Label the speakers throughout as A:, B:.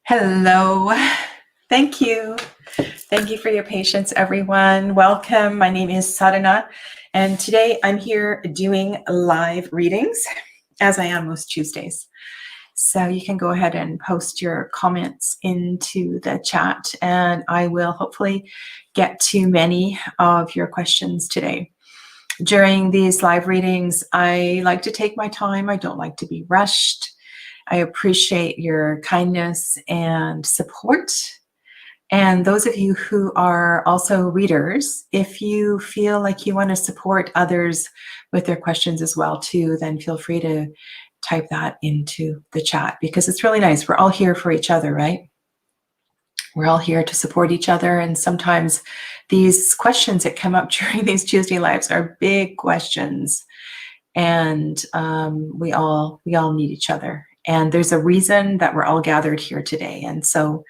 A: Hello. Thank you. Thank you for your patience, everyone. Welcome. My name is Sadhana, and today I'm here doing live readings, as I am most Tuesdays. So you can go ahead and post your comments into the chat, and I will hopefully get to many of your questions today. During these live readings, I like to take my time. I don't like to be rushed. I appreciate your kindness and support. And those of you who are also readers, if you feel like you want to support others with their questions as well too, then feel free to type that into the chat, because it's really nice. We're all here for each other, right? We're all here to support each other. And sometimes these questions that come up during these Tuesday lives are big questions. And we all need each other. And there's a reason that we're all gathered here today. And so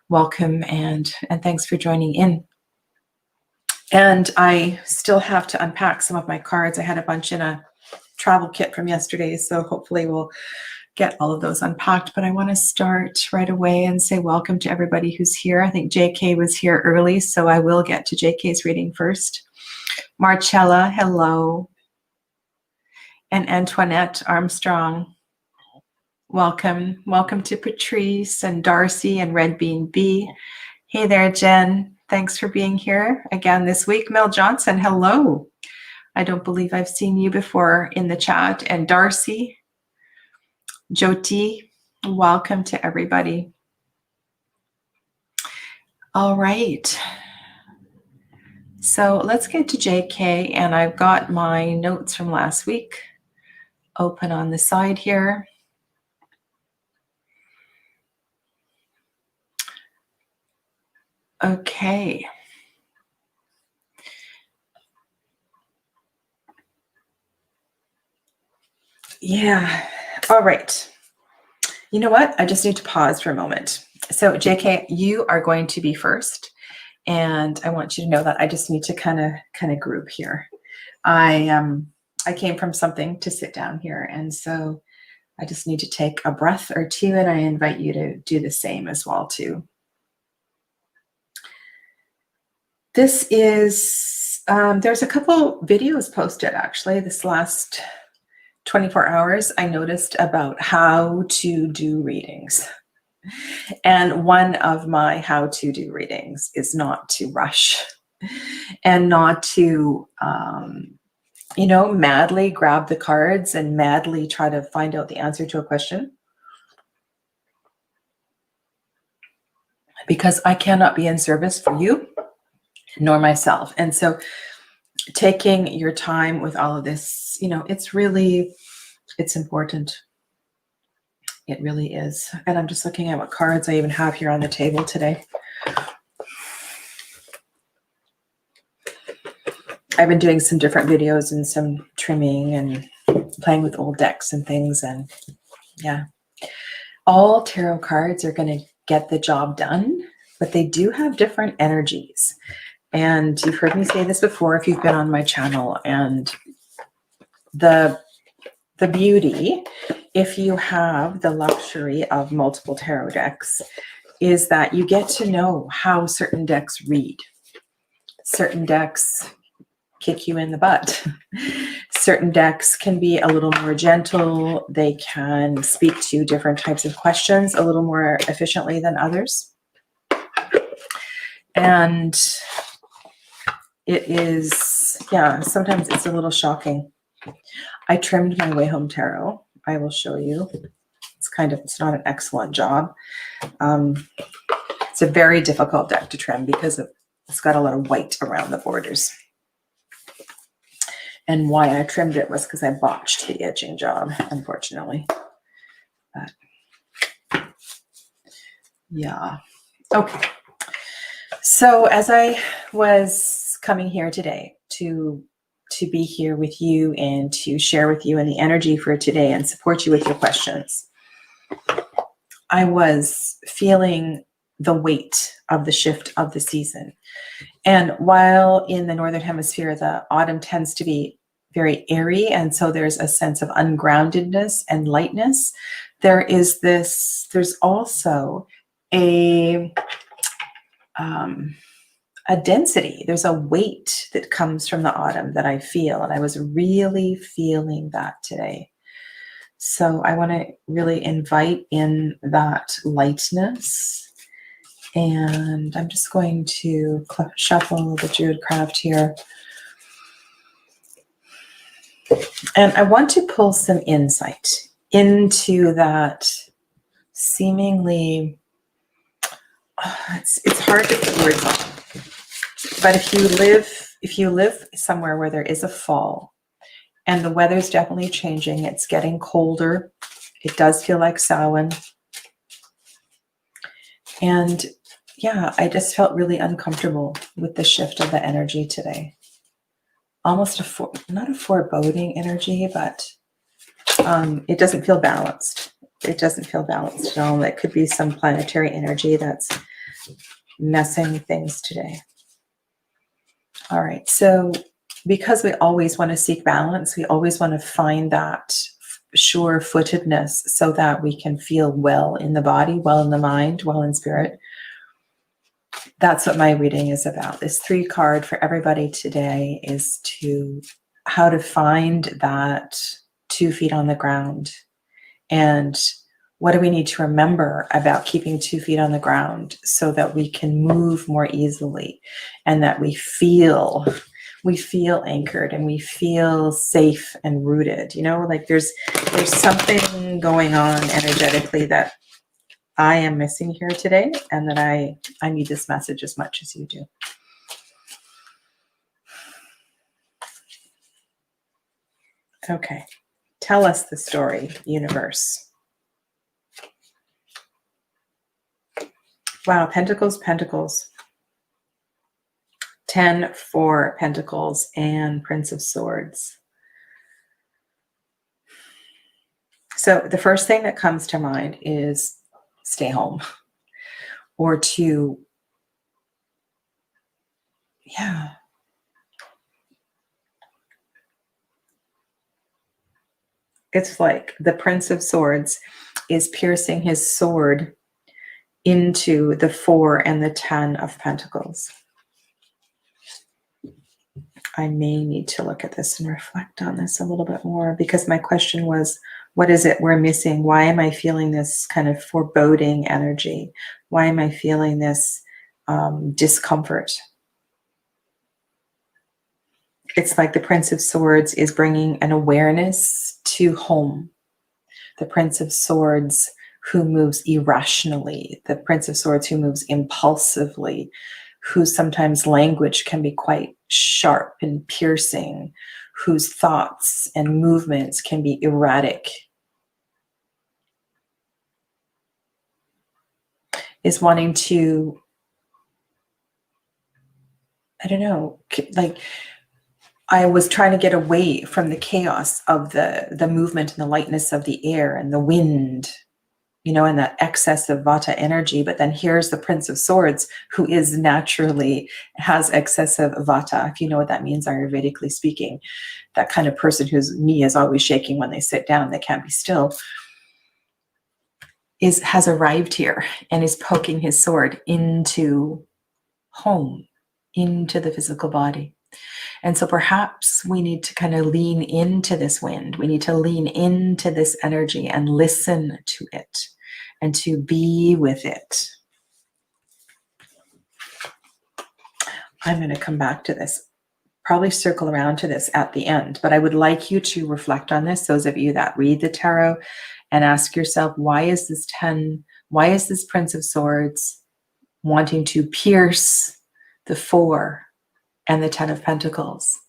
A: welcome and thanks for joining in. And I still have to unpack some of my cards. I had a bunch in a travel kit from yesterday, so hopefully we'll get all of those unpacked. But I want to start right away and say welcome to everybody who's here. I think JK was here early, so I will get to JK's reading first. Marcella, hello. And Antoinette Armstrong, welcome. Welcome to Patrice and Darcy and Red Bean B. Hey there, Jen. Thanks for being here again this week. Mel Johnson, hello. I don't believe I've seen you before in the chat. And Darcy, Jyoti, welcome to everybody. All right. So let's get to JK, and I've got my notes from last week open on the side here. Okay. Yeah. All right. You know what? I just need to pause for a moment. So JK, you are going to be first. And I want you to know that I just need to kind of group here. I came from something to sit down here. And so I just need to take a breath or two, and I invite you to do the same as well too. This is, there's a couple videos posted actually this last 24 hours. I noticed about how to do readings. And one of my how to do readings is not to rush and not to, madly grab the cards and madly try to find out the answer to a question. Because I cannot be in service for you, nor myself. And so taking your time with all of this, it's important. It really is. And I'm just looking at what cards I even have here on the table today. I've been doing some different videos and some trimming and playing with old decks and things. And yeah, all tarot cards are going to get the job done, but they do have different energies. And you've heard me say this before if you've been on my channel. And the beauty, if you have the luxury of multiple tarot decks, is that you get to know how certain decks read. Certain decks kick you in the butt. Certain decks can be a little more gentle. They can speak to different types of questions a little more efficiently than others. And it is, sometimes it's a little shocking. I trimmed my Way Home Tarot. I will show you. It's not an excellent job. It's a very difficult deck to trim because it's got a lot of white around the borders. And why I trimmed it was because I botched the edging job, unfortunately. But yeah. Okay. So as I was coming here today to be here with you and to share with you in the energy for today and support you with your questions, I was feeling the weight of the shift of the season. And while in the Northern Hemisphere, the autumn tends to be very airy, and so there's a sense of ungroundedness and lightness, there's also a density. There's a weight that comes from the autumn that I feel, and I was really feeling that today. So I want to really invite in that lightness, and I'm just going to shuffle the Druid Craft here. And I want to pull some insight into that seemingly, it's hard to put words on. But if you live somewhere where there is a fall and the weather's definitely changing, it's getting colder. It does feel like Samhain. And yeah, I just felt really uncomfortable with the shift of the energy today. Almost not a foreboding energy, but it doesn't feel balanced. It doesn't feel balanced at all. It could be some planetary energy that's messing things today. All right, so because we always want to seek balance, we always want to find that sure-footedness so that we can feel well in the body, well in the mind, well in spirit. That's what my reading is about. This 3 card for everybody today is how to find that 2 feet on the ground. And what do we need to remember about keeping 2 feet on the ground so that we can move more easily and that we feel anchored and we feel safe and rooted? Like there's something going on energetically that I am missing here today, and that I need this message as much as you do. Okay. Tell us the story, universe. Wow, Pentacles, Pentacles. 10, 4 Pentacles, and Prince of Swords. So the first thing that comes to mind is stay home. Or it's like the Prince of Swords is piercing his sword into the 4 and the 10 of Pentacles. I may need to look at this and reflect on this a little bit more, because my question was, what is it we're missing? Why am I feeling this kind of foreboding energy? Why am I feeling this discomfort? It's like the Prince of Swords is bringing an awareness to home. The Prince of Swords who moves irrationally, the Prince of Swords who moves impulsively, whose sometimes language can be quite sharp and piercing, whose thoughts and movements can be erratic, is wanting to, I don't know, like I was trying to get away from the chaos of the movement and the lightness of the air and the wind, and that excess of Vata energy. But then here's the Prince of Swords, who is naturally has excessive Vata. If you know what that means, Ayurvedically speaking, that kind of person whose knee is always shaking when they sit down, they can't be still, has arrived here and is poking his sword into home, into the physical body. And so perhaps we need to kind of lean into this wind. We need to lean into this energy and listen to it and to be with it. I'm going to come back to this, probably circle around to this at the end, but I would like you to reflect on this, those of you that read the tarot, and ask yourself, why is this Prince of Swords wanting to pierce the 4 and the 10 of Pentacles?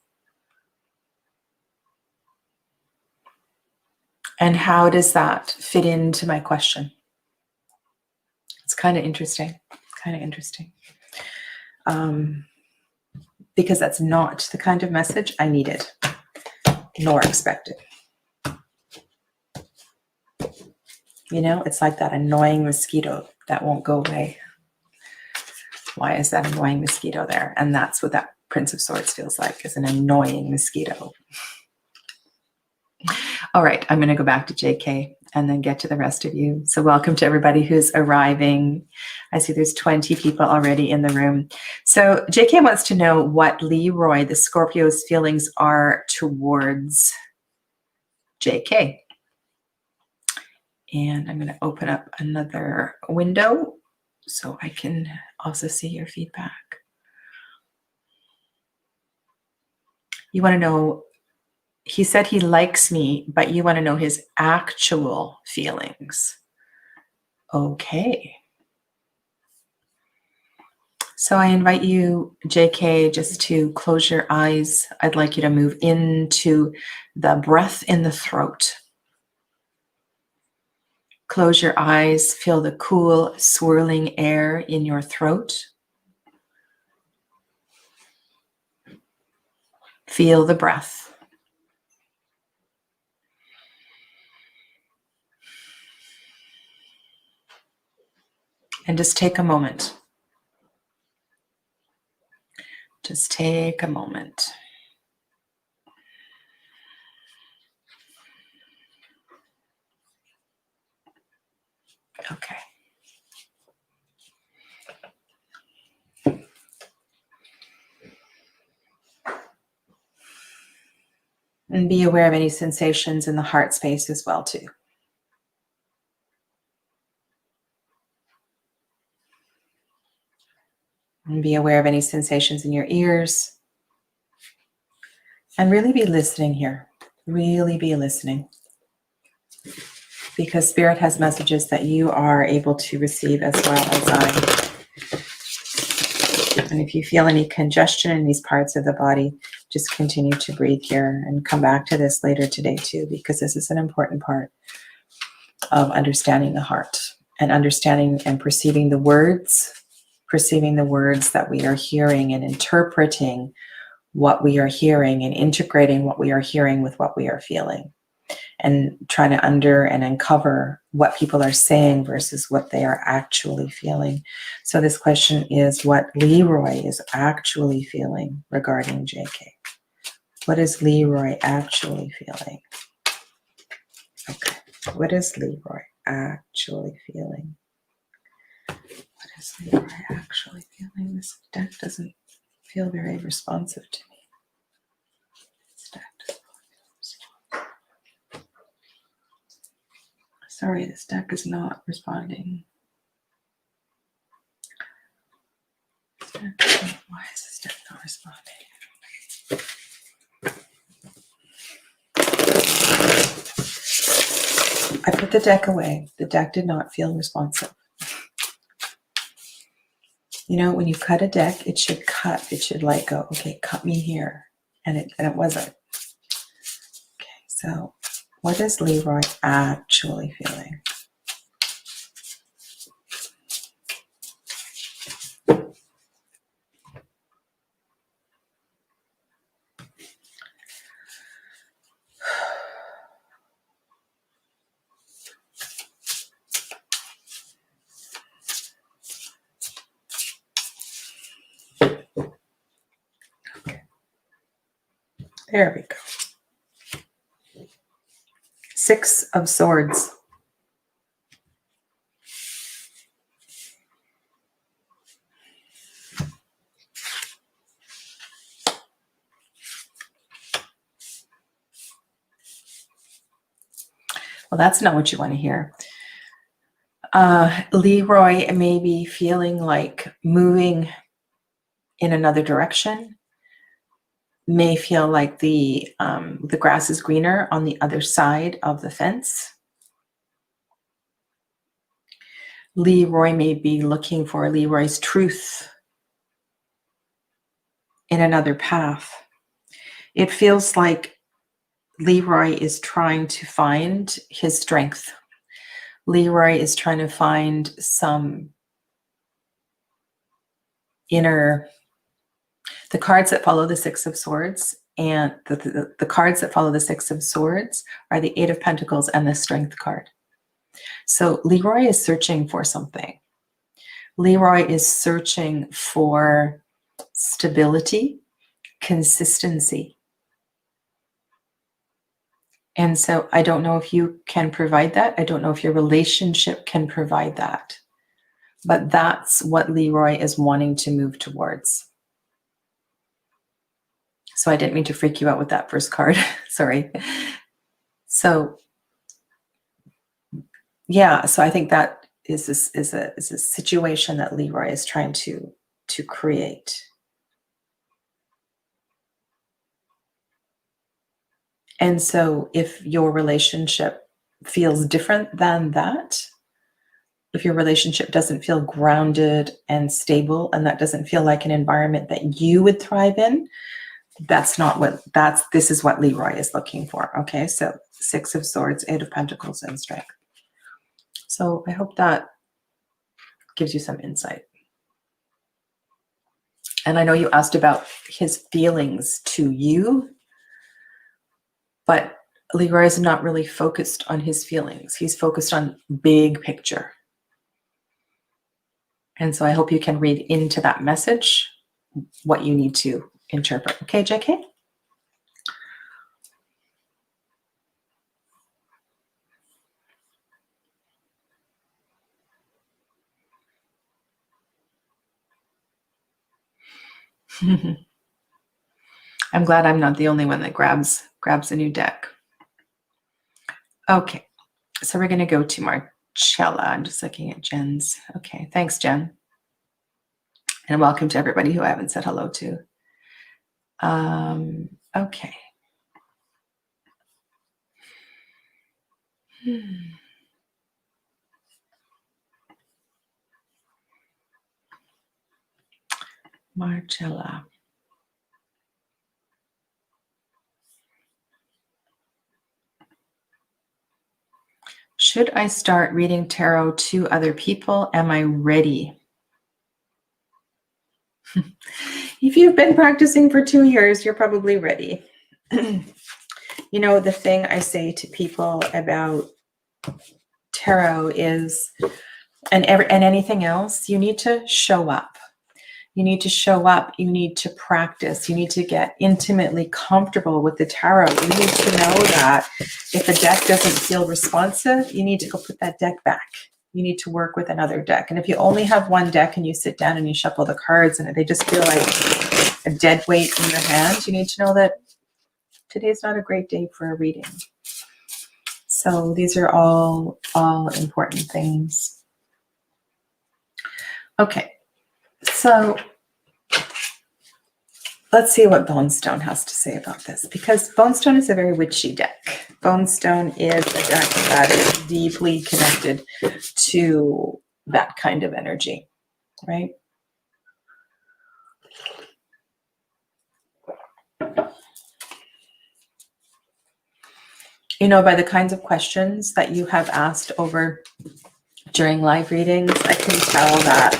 A: And how does that fit into my question? It's kind of interesting. Because that's not the kind of message I needed nor expected. It's like that annoying mosquito that won't go away. Why is that annoying mosquito there? And that's what that Prince of Swords feels like, is an annoying mosquito. All right, I'm going to go back to JK and then get to the rest of you. So welcome to everybody who's arriving. I see there's 20 people already in the room. So JK wants to know what Leroy, the Scorpio's feelings are towards JK. And I'm going to open up another window so I can also see your feedback. You want to know, he said he likes me, but you want to know his actual feelings. Okay. So I invite you, JK, just to close your eyes. I'd like you to move into the breath in the throat. Close your eyes, feel the cool, swirling air in your throat. Feel the breath. And just take a moment. Just take a moment. Okay. And be aware of any sensations in the heart space as well, too. And be aware of any sensations in your ears. And really be listening here. Really be listening. Because Spirit has messages that you are able to receive as well as I. And if you feel any congestion in these parts of the body, just continue to breathe here and come back to this later today too, because this is an important part of understanding the heart and understanding and perceiving the words that we are hearing and interpreting what we are hearing and integrating what we are hearing with what we are feeling. And trying to uncover what people are saying versus what they are actually feeling. So this question is what Leroy is actually feeling regarding JK. What is Leroy actually feeling? Okay. What is Leroy actually feeling? What is Leroy actually feeling? This deck doesn't feel very responsive to me. This deck doesn't. Sorry, this deck is not responding. Why is this deck not responding? I put the deck away. The deck did not feel responsive. You know, when you cut a deck, it should cut. It should like go, okay, cut me here. And it wasn't. Okay, so what is Leroy actually feeling? There we go. 6 of Swords. Well, that's not what you want to hear. Leroy may be feeling like moving in another direction. May feel like the grass is greener on the other side of the fence. Leroy may be looking for Leroy's truth in another path. It feels like Leroy is trying to find his strength. Leroy is trying to find some inner. The cards that follow the 6 of Swords and the cards that follow the 6 of Swords are the 8 of Pentacles and the Strength card. So Leroy is searching for something. Leroy is searching for stability, consistency. And so I don't know if you can provide that. I don't know if your relationship can provide that. But that's what Leroy is wanting to move towards. So I didn't mean to freak you out with that first card. Sorry. So yeah, so I think that is a situation that Leroy is trying to create. And so if your relationship feels different than that, if your relationship doesn't feel grounded and stable, and that doesn't feel like an environment that you would thrive in, this is what Leroy is looking for. Okay, so 6 of Swords, 8 of Pentacles, and Strength. So I hope that gives you some insight. And I know you asked about his feelings to you, but Leroy is not really focused on his feelings. He's focused on big picture. And so I hope you can read into that message what you need to interpret. Okay, JK? I'm glad I'm not the only one that grabs a new deck. Okay, so we're going to go to Marcella. I'm just looking at Jen's. Okay, thanks, Jen. And welcome to everybody who I haven't said hello to. Okay. Marcella. Should I start reading tarot to other people? Am I ready? If you've been practicing for 2 years, you're probably ready. You know, the thing I say to people about tarot is, and anything else, you need to show up. You need to show up. You need to practice. You need to get intimately comfortable with the tarot. You need to know that if a deck doesn't feel responsive, you need to go put that deck back. You need to work with another deck. And if you only have one deck and you sit down and you shuffle the cards and they just feel like a dead weight in your hand, you need to know that today's not a great day for a reading. So these are all important things. Okay. So let's see what Bonestone has to say about this, because Bonestone is a very witchy deck. Bonestone is a deck that is deeply connected to that kind of energy, right? You know, by the kinds of questions that you have asked over during live readings, I can tell that,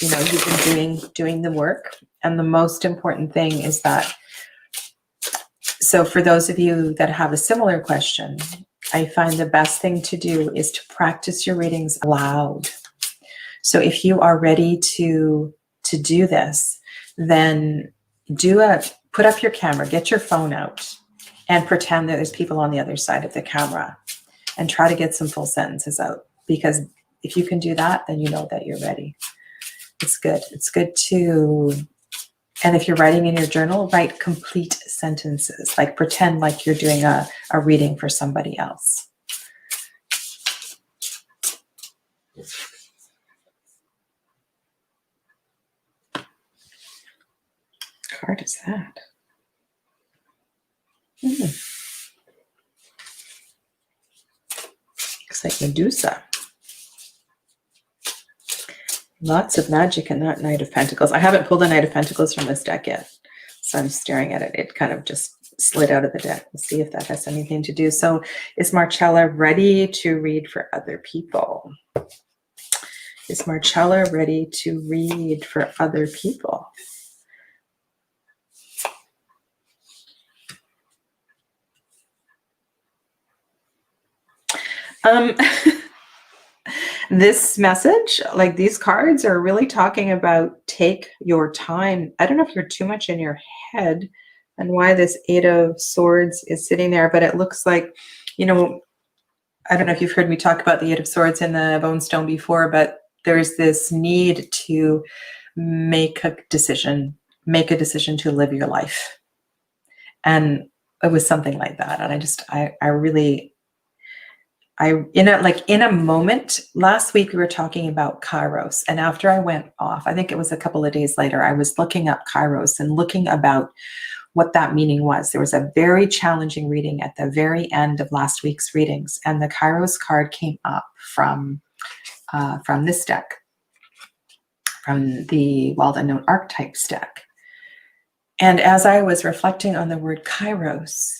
A: you know, you've been doing the work. And the most important thing is that, so for those of you that have a similar question, I find the best thing to do is to practice your readings aloud. So if you are ready to do this, then put up your camera, get your phone out, and pretend that there's people on the other side of the camera, and try to get some full sentences out. Because if you can do that, then you know that you're ready. It's good. It's good to, and if you're writing in your journal, write complete sentences, like pretend like you're doing a reading for somebody else. What card is that? Looks like Medusa. Lots of magic in that Knight of Pentacles. I haven't pulled the Knight of Pentacles from this deck yet, so I'm staring at it. It kind of just slid out of the deck. We'll see if that has anything to do. So is Marcella ready to read for other people? Is Marcella ready to read for other people? This message, like these cards, are really talking about take your time. I don't know if you're too much in your head and why this Eight of Swords is sitting there, but it looks like, you know, I don't know if you've heard me talk about the Eight of Swords in the Bone Stone before, but there's this need to make a decision to live your life. And it was something like that. And in a moment, last week we were talking about Kairos. And after I went off, I think it was a couple of days later, I was looking up Kairos and looking about what that meaning was. There was a very challenging reading at the very end of last week's readings, and the Kairos card came up from this deck, from the Wild Unknown Archetypes deck. And as I was reflecting on the word Kairos,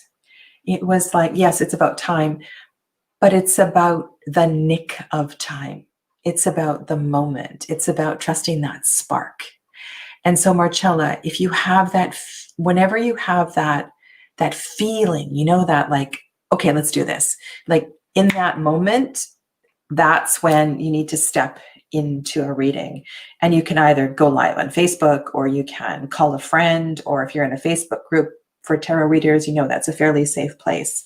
A: it was like, yes, it's about time, but it's about the nick of time. It's about the moment. It's about trusting that spark. And so, Marcella, if you have that, whenever you have that feeling, you know, that like, okay, let's do this. Like in that moment, that's when you need to step into a reading. And you can either go live on Facebook, or you can call a friend, or if you're in a Facebook group for tarot readers, you know, that's a fairly safe place.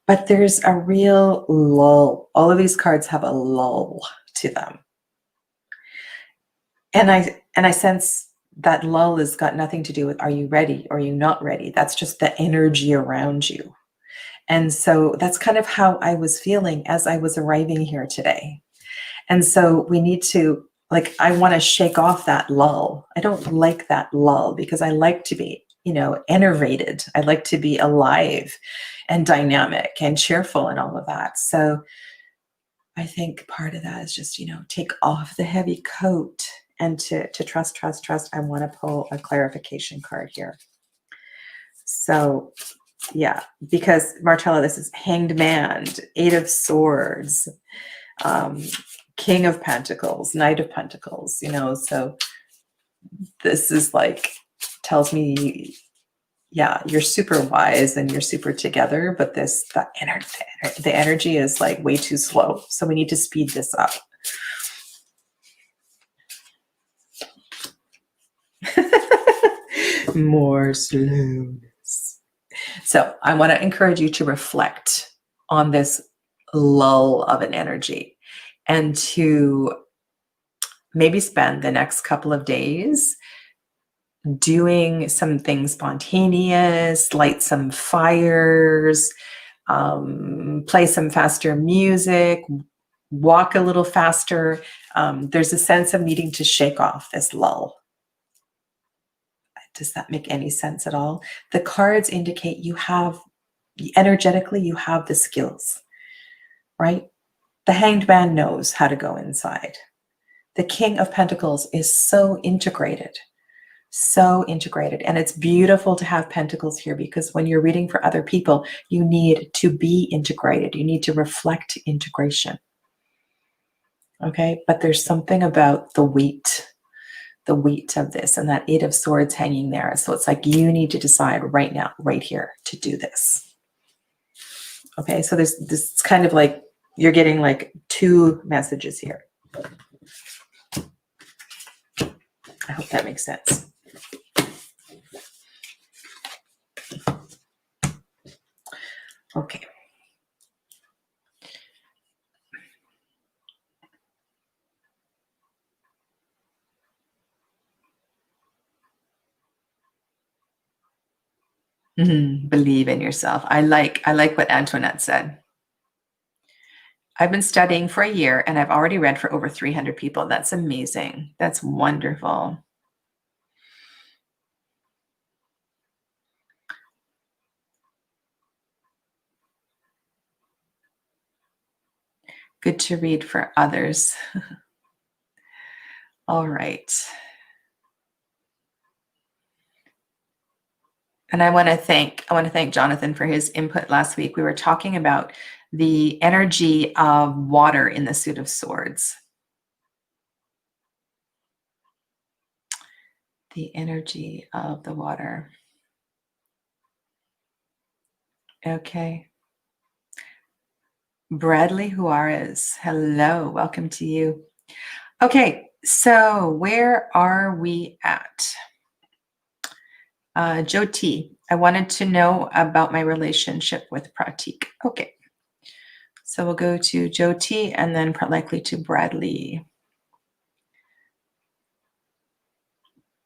A: But there's a real lull. All of these cards have a lull to them. And I sense that lull has got nothing to do with, are you ready or are you not ready? That's just the energy around you. And so that's kind of how I was feeling as I was arriving here today. And so we need to, like, I want to shake off that lull. I don't like that lull because I like to be, you know, enervated. I like to be alive and dynamic and cheerful and all of that. So I think part of that is just, you know, take off the heavy coat and to trust. I want to pull a clarification card here. So yeah, because Marcella, this is Hanged Man, Eight of Swords, King of Pentacles, Knight of Pentacles, you know, so this is like, tells me, yeah, you're super wise and you're super together, but the energy is like way too slow. So we need to speed this up. More slowness. So I want to encourage you to reflect on this lull of an energy and to maybe spend the next couple of days doing something spontaneous, light some fires, play some faster music, walk a little faster. There's a sense of needing to shake off this lull. Does that make any sense at all? The cards indicate you have, energetically, you have the skills, right? The Hanged Man knows how to go inside. The King of Pentacles is so integrated. And it's beautiful to have pentacles here, because when you're reading for other people, you need to be integrated. You need to reflect integration. Okay, but there's something about the weight of this, and that Eight of Swords hanging there. So it's like you need to decide right now, right here, to do this. Okay, so there's this kind of like, you're getting like two messages here. I hope that makes sense. Okay. Believe in yourself. I like what Antoinette said. I've been studying for a year and I've already read for over 300 people. That's amazing. That's wonderful. Good to read for others. All right. And I want to thank Jonathan for his input last week. We were talking about the energy of water in the Suit of Swords. The energy of the water. Okay. Bradley Juarez, hello, welcome to you. Okay, so where are we at? Jyoti, I wanted to know about my relationship with Pratik. Okay. So we'll go to Jyoti and then likely to Bradley.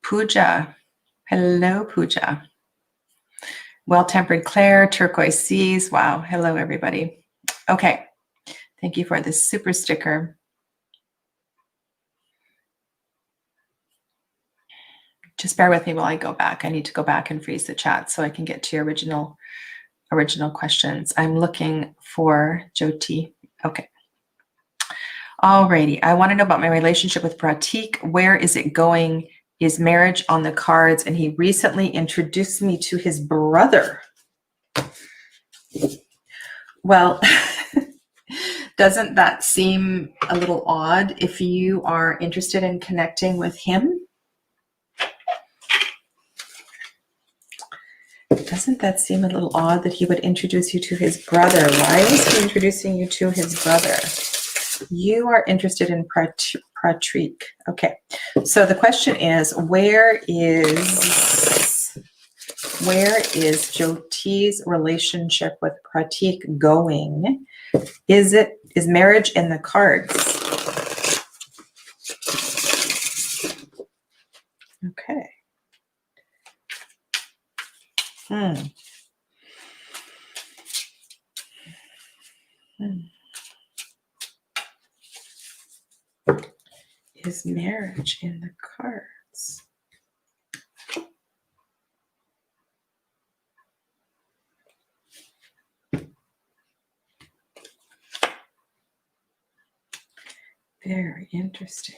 A: Pooja. Hello, Pooja. Well-tempered Claire, turquoise seas. Wow. Hello, everybody. Okay. Thank you for this super sticker. Just bear with me while I go back. I need to go back and freeze the chat so I can get to your original questions. I'm looking for Jyoti. Okay. Alrighty. I want to know about my relationship with Pratik. Where is it going? Is marriage on the cards? And he recently introduced me to his brother. Well, doesn't that seem a little odd if you are interested in connecting with him? Doesn't that seem a little odd that he would introduce you to his brother? Why is he introducing you to his brother? You are interested in Pratik. Okay. So the question is, where is Jyoti's relationship with Pratik going? Is marriage in the cards? Okay. Is marriage in the cards? Very interesting.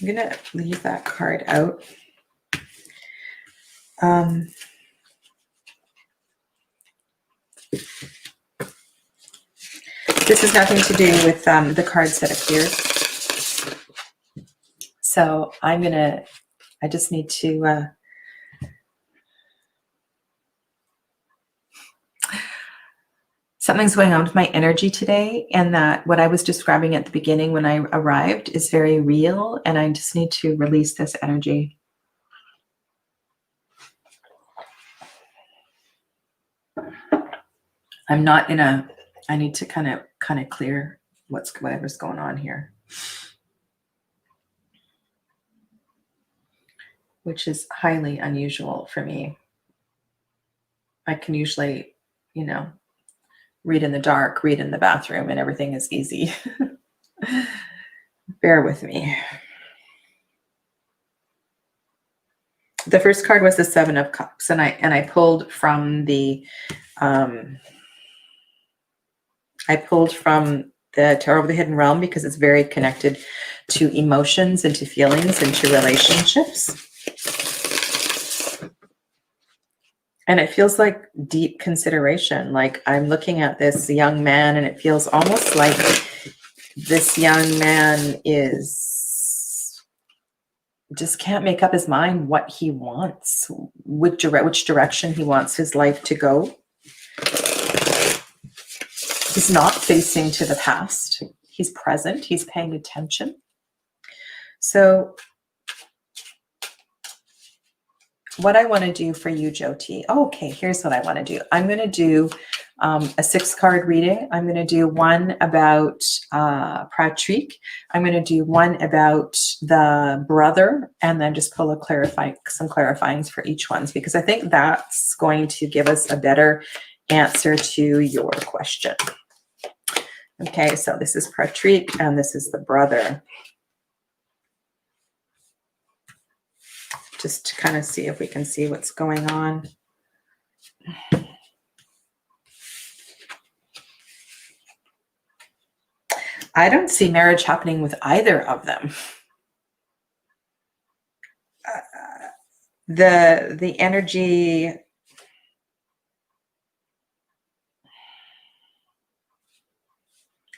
A: I'm going to leave that card out. This has nothing to do with the cards that appeared. So I just need to, something's going on with my energy today, and that what I was describing at the beginning when I arrived is very real, and I just need to release this energy. I'm not in a, I need to kind of clear whatever's going on here, which is highly unusual for me. I can usually, read in the dark, read in the bathroom, and everything is easy. Bear with me. The first card was the Seven of Cups, and I pulled from the Tarot of the Hidden Realm because it's very connected to emotions and to feelings and to relationships. And it feels like deep consideration. Like I'm looking at this young man, and it feels almost like this young man just can't make up his mind what he wants, which direction he wants his life to go. He's not facing to the past. He's present. He's paying attention. So what I want to do for you, Jyoti. Okay, here's what I want to do. I'm going to do a 6-card reading. I'm going to do one about Pratik. I'm going to do one about the brother, and then just pull some clarifyings for each one, because I think that's going to give us a better answer to your question. Okay, so this is Pratik, and this is the brother. Just to kind of see if we can see what's going on. I don't see marriage happening with either of them. The energy,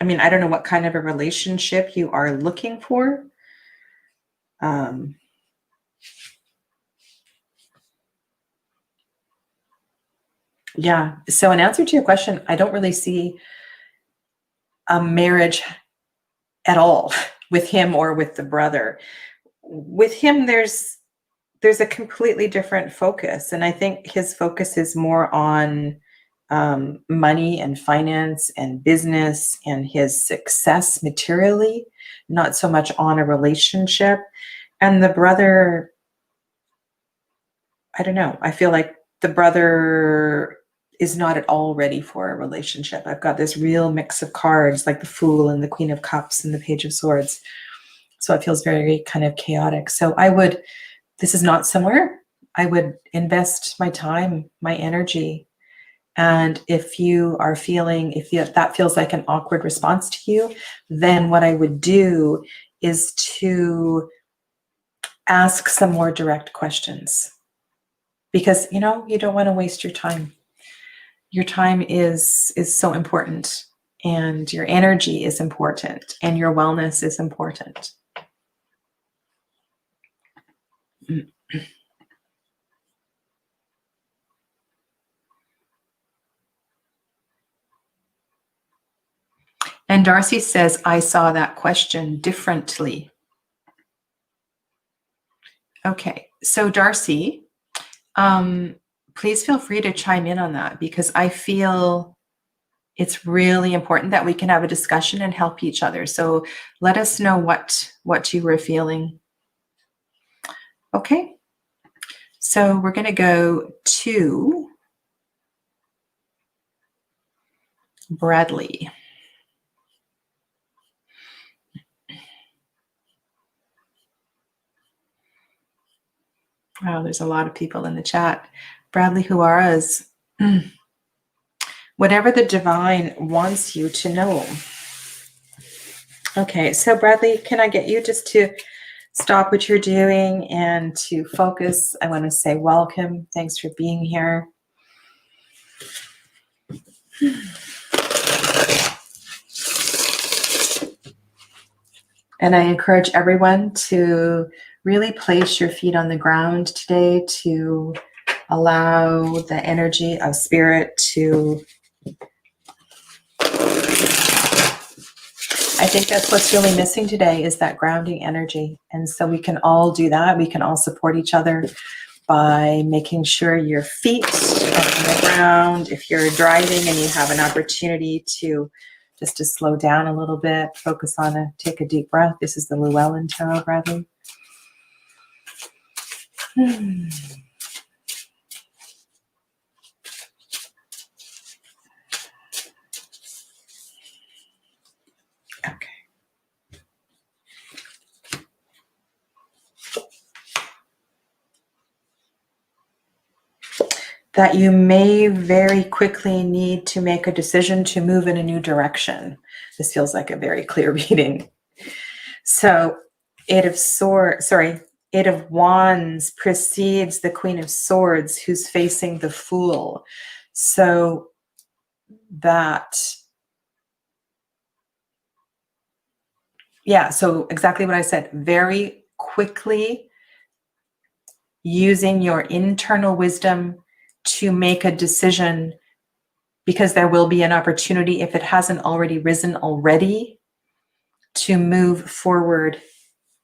A: I mean, I don't know what kind of a relationship you are looking for. Yeah. So in answer to your question, I don't really see a marriage at all with him or with the brother. With him, there's a completely different focus, and I think his focus is more on money and finance and business and his success materially, not so much on a relationship. And the brother, I don't know, I feel like the brother is not at all ready for a relationship. I've got this real mix of cards, like the Fool and the Queen of Cups and the Page of Swords. So it feels very kind of chaotic. So this is not somewhere I would invest my time, my energy. And if you are feeling, if that feels like an awkward response to you, then what I would do is to ask some more direct questions, because you don't want to waste your time. Your time is so important, and your energy is important, and your wellness is important. And Darcy says, I saw that question differently. Okay, so Darcy, please feel free to chime in on that, because I feel it's really important that we can have a discussion and help each other. So let us know what you were feeling. Okay, so we're going to go to Bradley. Wow, there's a lot of people in the chat. Bradley Huaras. Whatever the divine wants you to know. Okay, so Bradley, can I get you just to stop what you're doing and to focus? I want to say welcome. Thanks for being here. And I encourage everyone to really place your feet on the ground today, to allow the energy of spirit to... I think that's what's really missing today, is that grounding energy. And so we can all do that. We can all support each other by making sure your feet are on the ground. If you're driving and you have an opportunity to just to slow down a little bit, take a deep breath. This is the Llewellyn Tarot, Bradley. Okay. That you may very quickly need to make a decision to move in a new direction. This feels like a very clear reading. So Eight of Wands precedes the Queen of Swords, who's facing the Fool. So so exactly what I said, very quickly using your internal wisdom to make a decision, because there will be an opportunity, if it hasn't already risen already, to move forward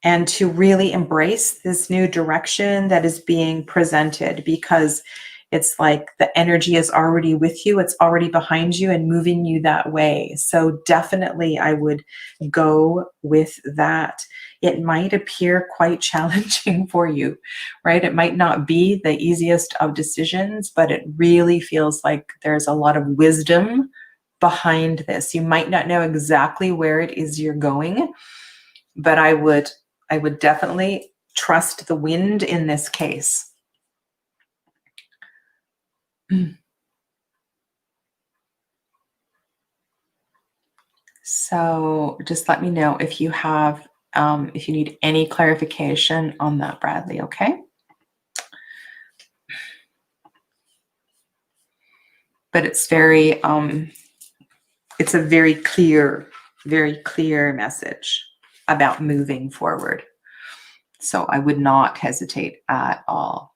A: and to really embrace this new direction that is being presented, because it's like the energy is already with you, it's already behind you and moving you that way. So definitely I would go with that. It might appear quite challenging for you, right? It might not be the easiest of decisions, but it really feels like there's a lot of wisdom behind this. You might not know exactly where it is you're going, but I would definitely trust the wind in this case. So just let me know if you have, if you need any clarification on that, Bradley, okay? But it's very, it's a very clear message about moving forward. So I would not hesitate at all.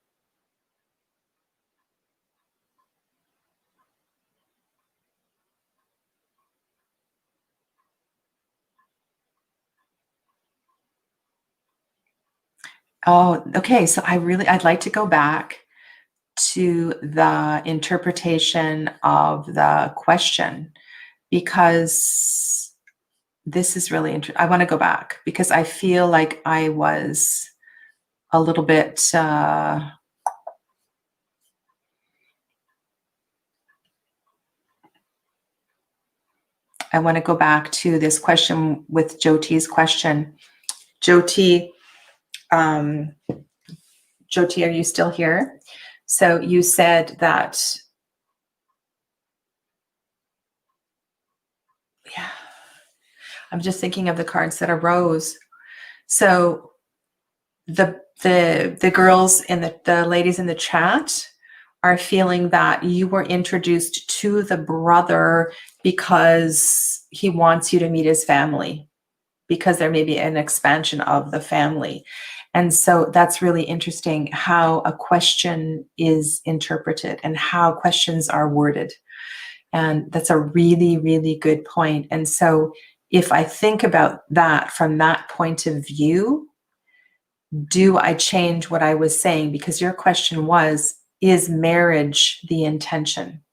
A: Oh, okay. So I'd like to go back to the interpretation of the question, because this is really interesting. I want to go back because I feel like I was a little bit, I want to go back to this question with Jyoti's question. Jyoti, Jyoti, are you still here? So you said that, yeah, I'm just thinking of the cards that arose. So the girls and the ladies in the chat are feeling that you were introduced to the brother because he wants you to meet his family, because there may be an expansion of the family. And so that's really interesting how a question is interpreted and how questions are worded. And that's a really, really good point. And so if I think about that from that point of view, do I change what I was saying? Because your question was, is marriage the intention?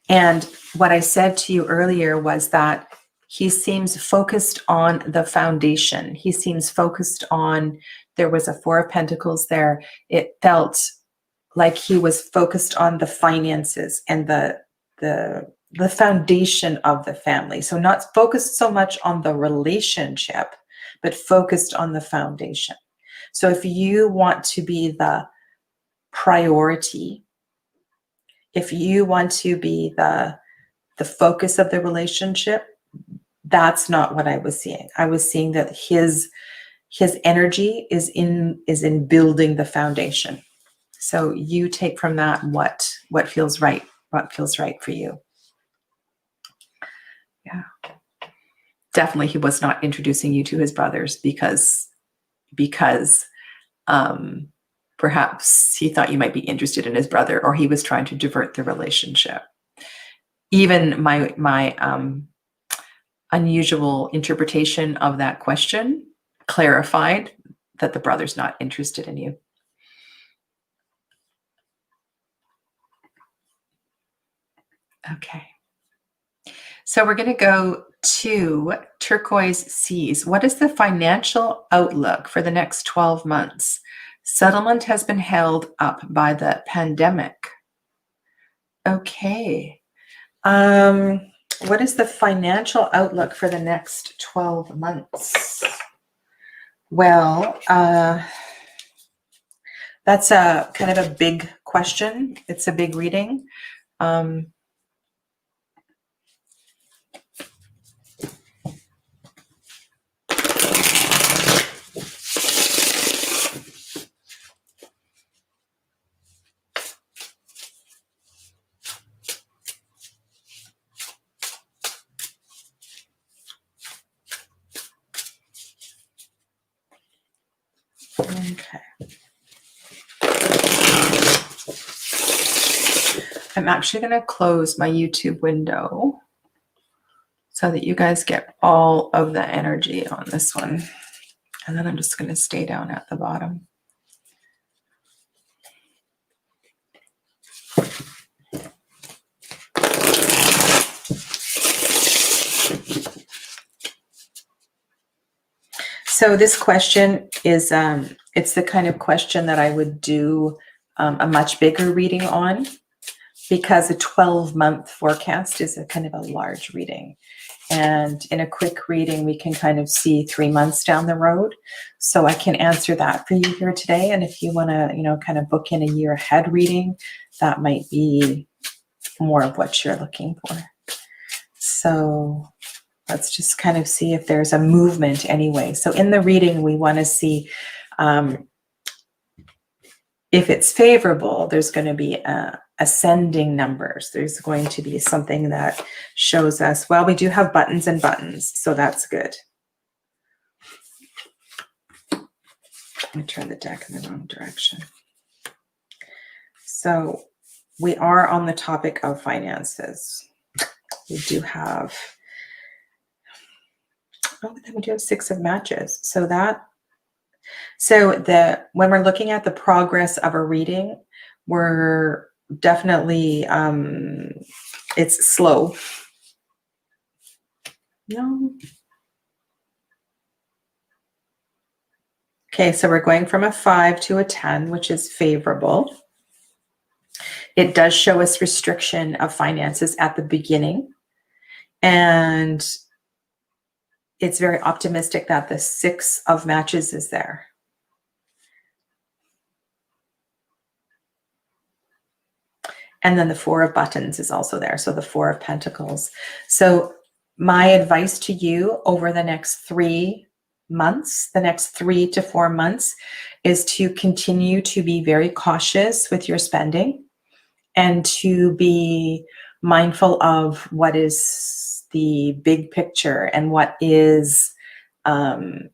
A: And what I said to you earlier was that he seems focused on the foundation. He seems focused on, there was a Four of Pentacles there. It felt like he was focused on the finances and the foundation of the family. So not focused so much on the relationship, but focused on the foundation. So if you want to be the priority, if you want to be the focus of the relationship, that's not what I was seeing. I was seeing that his energy is in building the foundation. So you take from that what feels right, what feels right for you. Yeah. Definitely he was not introducing you to his brothers because perhaps he thought you might be interested in his brother, or he was trying to divert the relationship. Even my unusual interpretation of that question clarified that the brother's not interested in you. Okay. So we're going to go to Turquoise Seas. What is the financial outlook for the next 12 months? Settlement has been held up by the pandemic. Okay. What is the financial outlook for the next 12 months? Well, that's a kind of a big question. It's a big reading. Okay. I'm actually going to close my YouTube window so that you guys get all of the energy on this one. And then I'm just going to stay down at the bottom. So this question is, it's the kind of question that I would do a much bigger reading on, because a 12-month forecast is a kind of a large reading. And in a quick reading, we can kind of see 3 months down the road. So I can answer that for you here today. And if you want to, kind of book in a year ahead reading, that might be more of what you're looking for. So let's just kind of see if there's a movement anyway. So in the reading, we want to see if it's favorable, there's going to be ascending numbers. There's going to be something that shows us, well, we do have buttons and buttons, so that's good. Let me turn the deck in the wrong direction. So we are on the topic of finances. We do have, oh, then we do have 6 of matches. So that, So when we're looking at the progress of a reading, we're definitely it's slow. No. Okay, so we're going from a 5 to a 10, which is favorable. It does show us restriction of finances at the beginning. And it's very optimistic that the 6 of matches is there. And then the 4 of buttons is also there. So the 4 of pentacles. So my advice to you over the next 3 months, the next 3 to 4 months, is to continue to be very cautious with your spending and to be mindful of what is the big picture and what is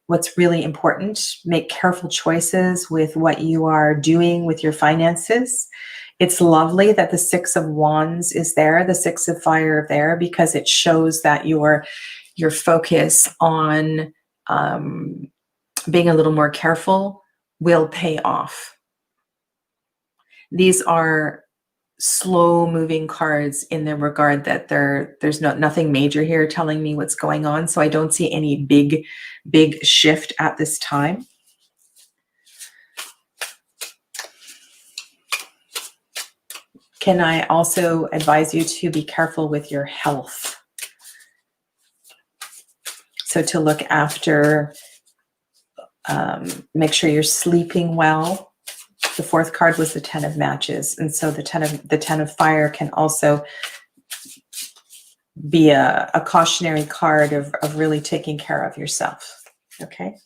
A: what's really important. Make careful choices with what you are doing with your finances. It's lovely that the 6 of Wands is there, the 6 of Fire there, because it shows that your focus on being a little more careful will pay off. These are slow moving cards in the regard that there's nothing major here telling me what's going on. So I don't see any big shift at this time. Can I also advise you to be careful with your health? So to look after, make sure you're sleeping well. The 4th card was the 10 of matches. And so the 10 of fire can also be a cautionary card of really taking care of yourself. Okay.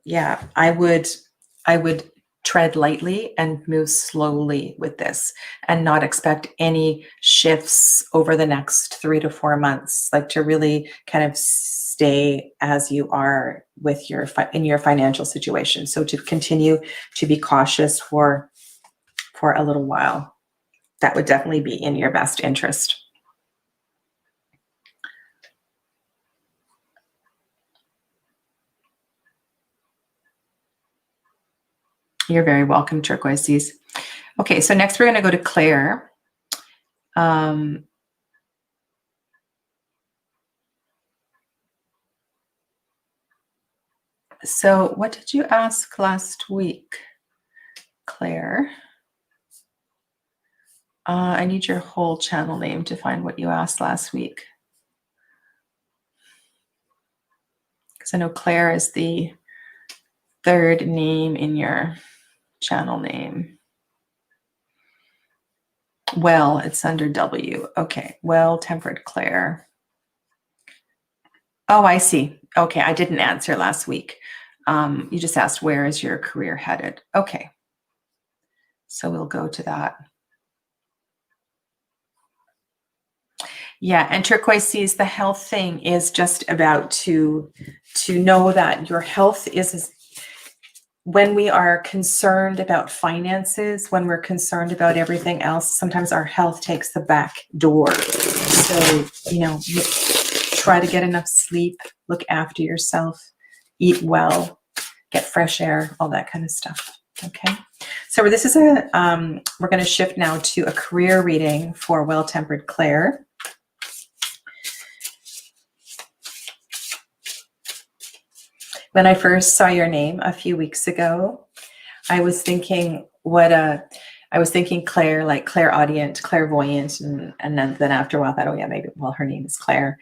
A: Yeah, I would tread lightly and move slowly with this and not expect any shifts over the next 3 to 4 months. Like to really kind of stay as you are with in your financial situation. So to continue to be cautious for a little while, that would definitely be in your best interest. You're very welcome, Turquoises. Okay, so next we're going to go to Claire. So what did you ask last week, Claire? I need your whole channel name to find what you asked last week. Because I know Claire is the 3rd name in your channel name. Well, it's under W. Okay, Well-Tempered Claire. Oh, I see. Okay, I didn't answer last week. You just asked, where is your career headed? Okay, so we'll go to that. Yeah, and Turquoise sees the health thing is just about to know that your health is, when we are concerned about finances, when we're concerned about everything else, sometimes our health takes the back door. So, try to get enough sleep, look after yourself, eat well, get fresh air, all that kind of stuff. Okay. So this is we're going to shift now to a career reading for Well-Tempered Claire. When I first saw your name a few weeks ago, I was thinking Claire, like clairaudient, clairvoyant, and then after a while I thought, oh yeah, maybe, her name is Claire.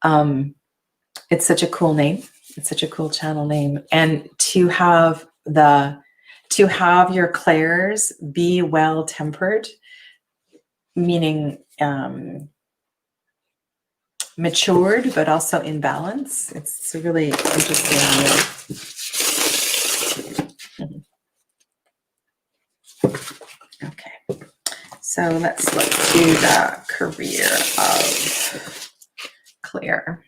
A: It's such a cool name. It's such a cool channel name. And to have your Claires be well-tempered, meaning matured, but also in balance. It's a really interesting. Okay, so let's look to the career of Claire.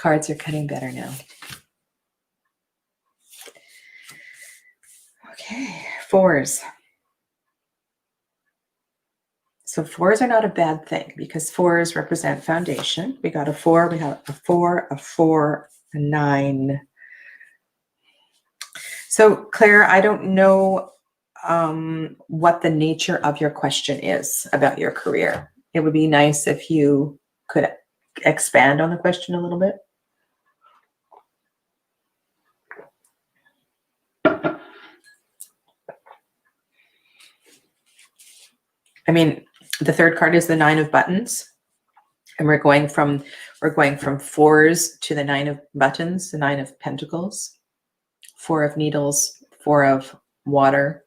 A: cards are cutting better now. Okay, fours. So fours are not a bad thing because fours represent foundation. We got a 4, we have a 4, a 4, a 9. So Claire, I don't know what the nature of your question is about your career. It would be nice if you could expand on the question a little bit. I mean, the third card is the 9 of buttons, and we're going from fours to the 9 of buttons, the 9 of pentacles, 4 of needles, 4 of water.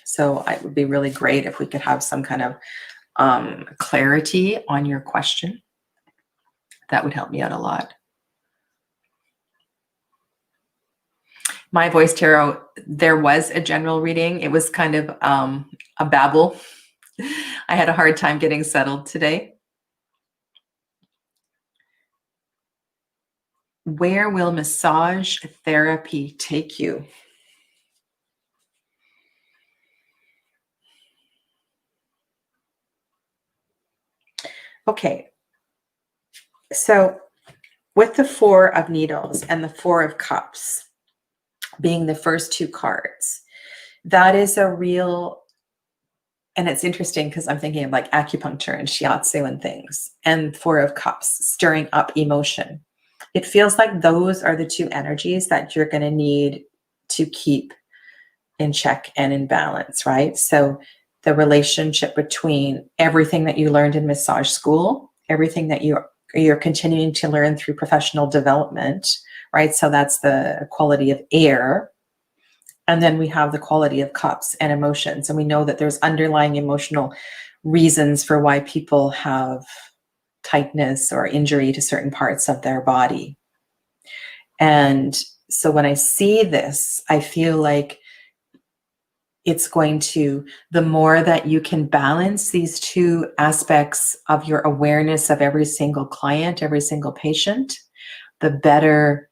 A: So it would be really great if we could have some kind of clarity on your question. That would help me out a lot. My voice tarot, there was a general reading. It was kind of a babble. I had a hard time getting settled today. Where will massage therapy take you? Okay, so with the 4 of needles and the 4 of cups being the first 2 cards, that is a real, and it's interesting because I'm thinking of like acupuncture and shiatsu and things, and 4 of cups, stirring up emotion. It feels like those are the 2 energies that you're going to need to keep in check and in balance, right? So the relationship between everything that you learned in massage school, everything that you're continuing to learn through professional development, right? So that's the quality of air. And then we have the quality of cups and emotions. And we know that there's underlying emotional reasons for why people have tightness or injury to certain parts of their body. And so when I see this, I feel like it's going to, the more that you can balance these 2 aspects of your awareness of every single client, every single patient, the better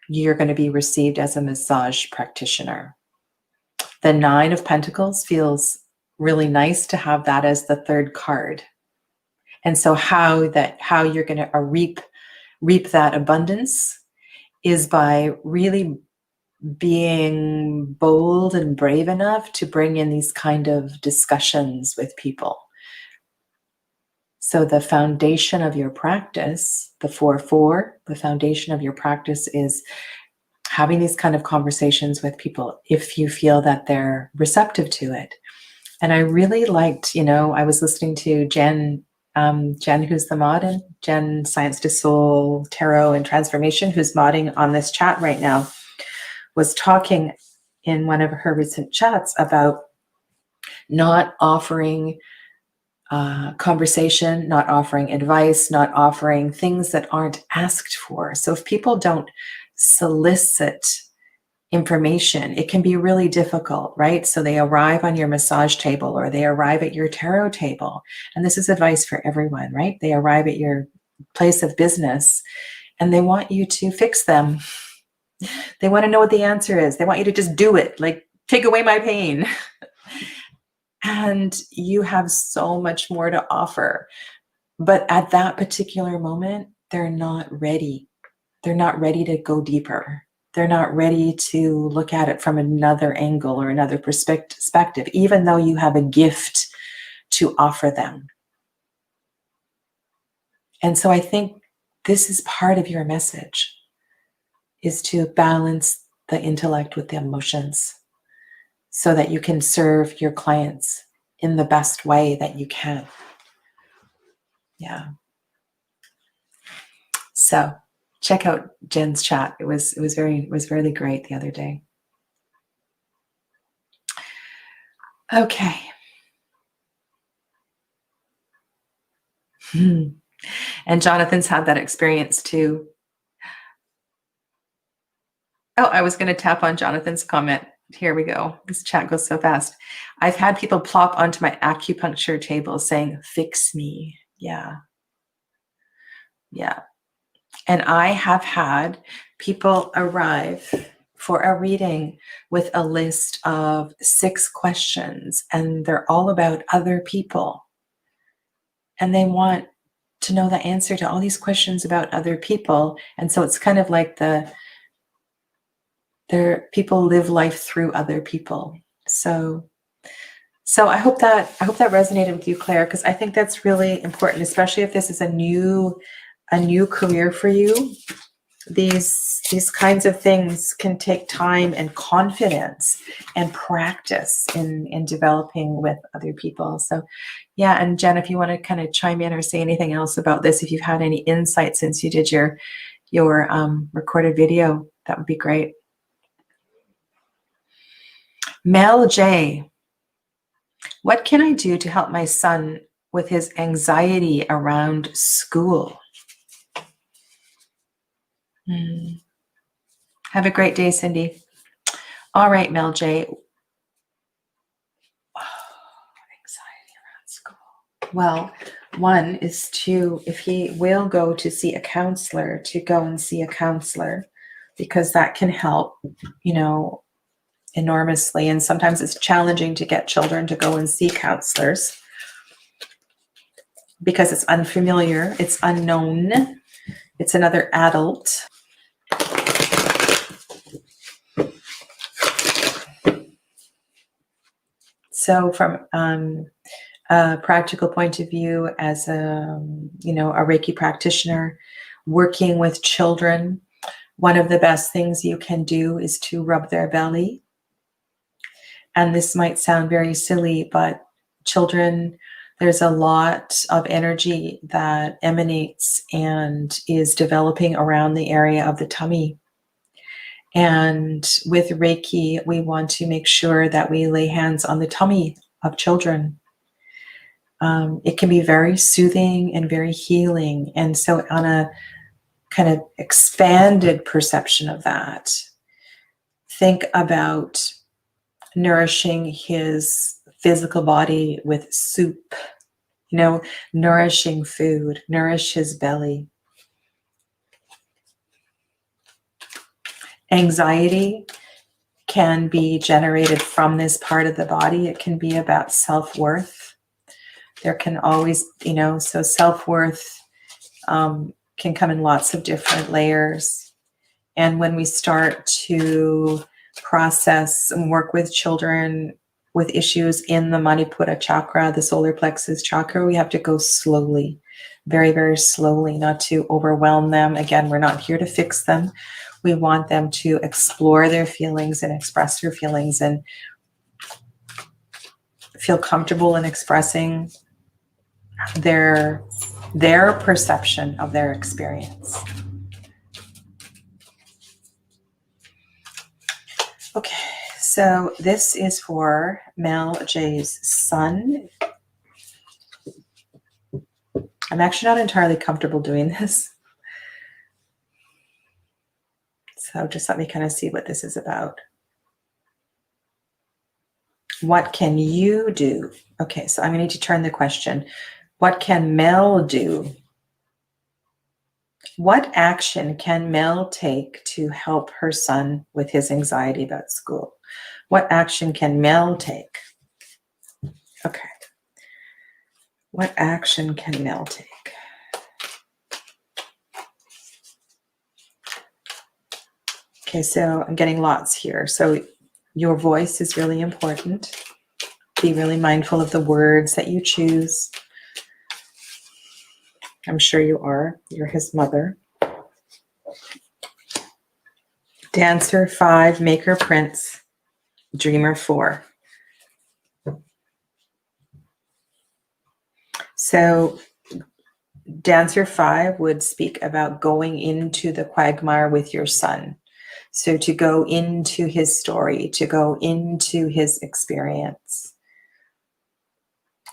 A: you're going to be received as a massage practitioner. The 9 of Pentacles feels really nice to have that as the 3rd card. And so how you're going to reap that abundance is by really being bold and brave enough to bring in these kind of discussions with people. So the foundation of your practice, the 4-4, the foundation of your practice is having these kind of conversations with people if you feel that they're receptive to it. And I really liked, I was listening to Jen, who's the mod, and Jen Science to Soul Tarot and Transformation, who's modding on this chat right now, was talking in one of her recent chats about not offering conversation, not offering advice, not offering things that aren't asked for. So if people don't solicit information, it can be really difficult, right? So they arrive on your massage table or they arrive at your tarot table. And this is advice for everyone, right? They arrive at your place of business and they want you to fix them. They want to know what the answer is. They want you to just do it, like take away my pain. And you have so much more to offer. But at that particular moment, they're not ready. They're not ready to go deeper. They're not ready to look at it from another angle or another perspective, even though you have a gift to offer them. And so I think this is part of your message, is to balance the intellect with the emotions so that you can serve your clients in the best way that you can. Yeah. So check out Jen's chat. It was really great the other day. Okay. And Jonathan's had that experience too. Oh, I was going to tap on Jonathan's comment. Here we go. This chat goes so fast. I've had people plop onto my acupuncture table saying, fix me. Yeah. Yeah. And I have had people arrive for a reading with a list of 6 questions, and they're all about other people. And they want to know the answer to all these questions about other people. And so it's kind of like people live life through other people. So I hope that resonated with you, Claire, because I think that's really important, especially if this is a new career for you. These kinds of things can take time and confidence and practice in developing with other people. So yeah, and Jen, if you want to kind of chime in or say anything else about this, if you've had any insight since you did your recorded video, that would be great. Mel J, what can I do to help my son with his anxiety around school? Have a great day, Cindy. All right, Mel J. Anxiety around school. Well, one is if he will go to see a counselor, to go and see a counselor, because that can help, enormously. And sometimes it's challenging to get children to go and see counselors because it's unfamiliar, it's unknown, it's another adult. So from a practical point of view, as a Reiki practitioner working with children, one of the best things you can do is to rub their belly. And this might sound very silly, but children, there's a lot of energy that emanates and is developing around the area of the tummy. And with Reiki, we want to make sure that we lay hands on the tummy of children. It can be very soothing and very healing. And so on a kind of expanded perception of that, think about nourishing his physical body with soup, nourishing food, nourish his belly. Anxiety can be generated from this part of the body. It can be about self-worth. There can always, so self-worth can come in lots of different layers. And when we start to process and work with children with issues in the Manipura chakra, the solar plexus chakra, we have to go slowly, very, very slowly, not to overwhelm them. Again, we're not here to fix them. We want them to explore their feelings and express their feelings and feel comfortable in expressing their perception of their experience. Okay, so this is for Mel J's son. I'm actually not entirely comfortable doing this. So just let me kind of see what this is about. What can you do? Okay, so I'm going to need to turn the question. What can Mel do? What action can Mel take to help her son with his anxiety about school? What action can Mel take? Okay. What action can Mel take? Okay, so I'm getting lots here. So your voice is really important. Be really mindful of the words that you choose. I'm sure you are. You're his mother. Dancer 5, Maker Prince, Dreamer 4. So Dancer 5 would speak about going into the quagmire with your son. So to go into his story, to go into his experience.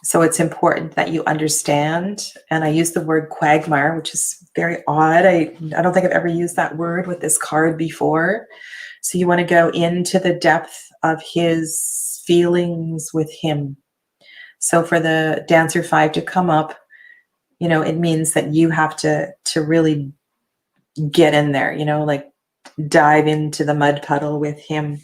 A: So it's important that you understand, and I use the word quagmire, which is very odd. I don't think I've ever used that word with this card before. So you want to go into the depth of his feelings with him. So for the Dancer 5 to come up, it means that you have to really get in there, you know, like dive into the mud puddle with him.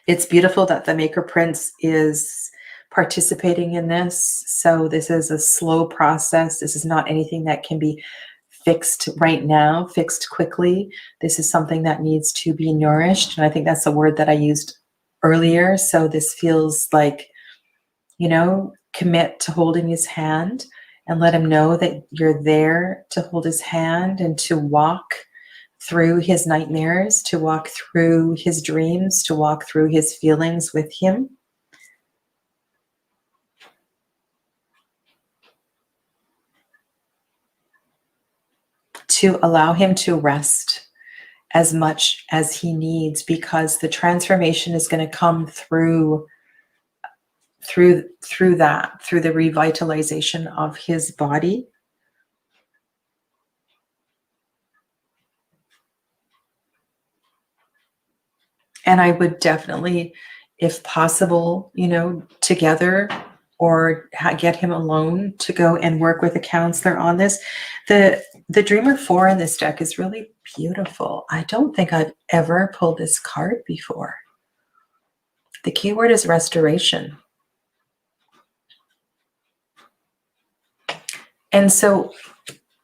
A: It's beautiful that the Maker Prince is participating in this. So this is a slow process. This is not anything that can be fixed right now, fixed quickly. This is something that needs to be nourished. And I think that's the word that I used earlier. So this feels like, you know, commit to holding his hand and let him know that you're there to hold his hand and to walk through his nightmares, to walk through his dreams, to walk through his feelings with him. To allow him to rest as much as he needs, because the transformation is going to come through that, through the revitalization of his body. And I would definitely, if possible, you know, together or get him alone to go and work with a counselor on this. The Dreamer 4 in this deck is really beautiful. I don't think I've ever pulled this card before. The keyword is restoration. And so,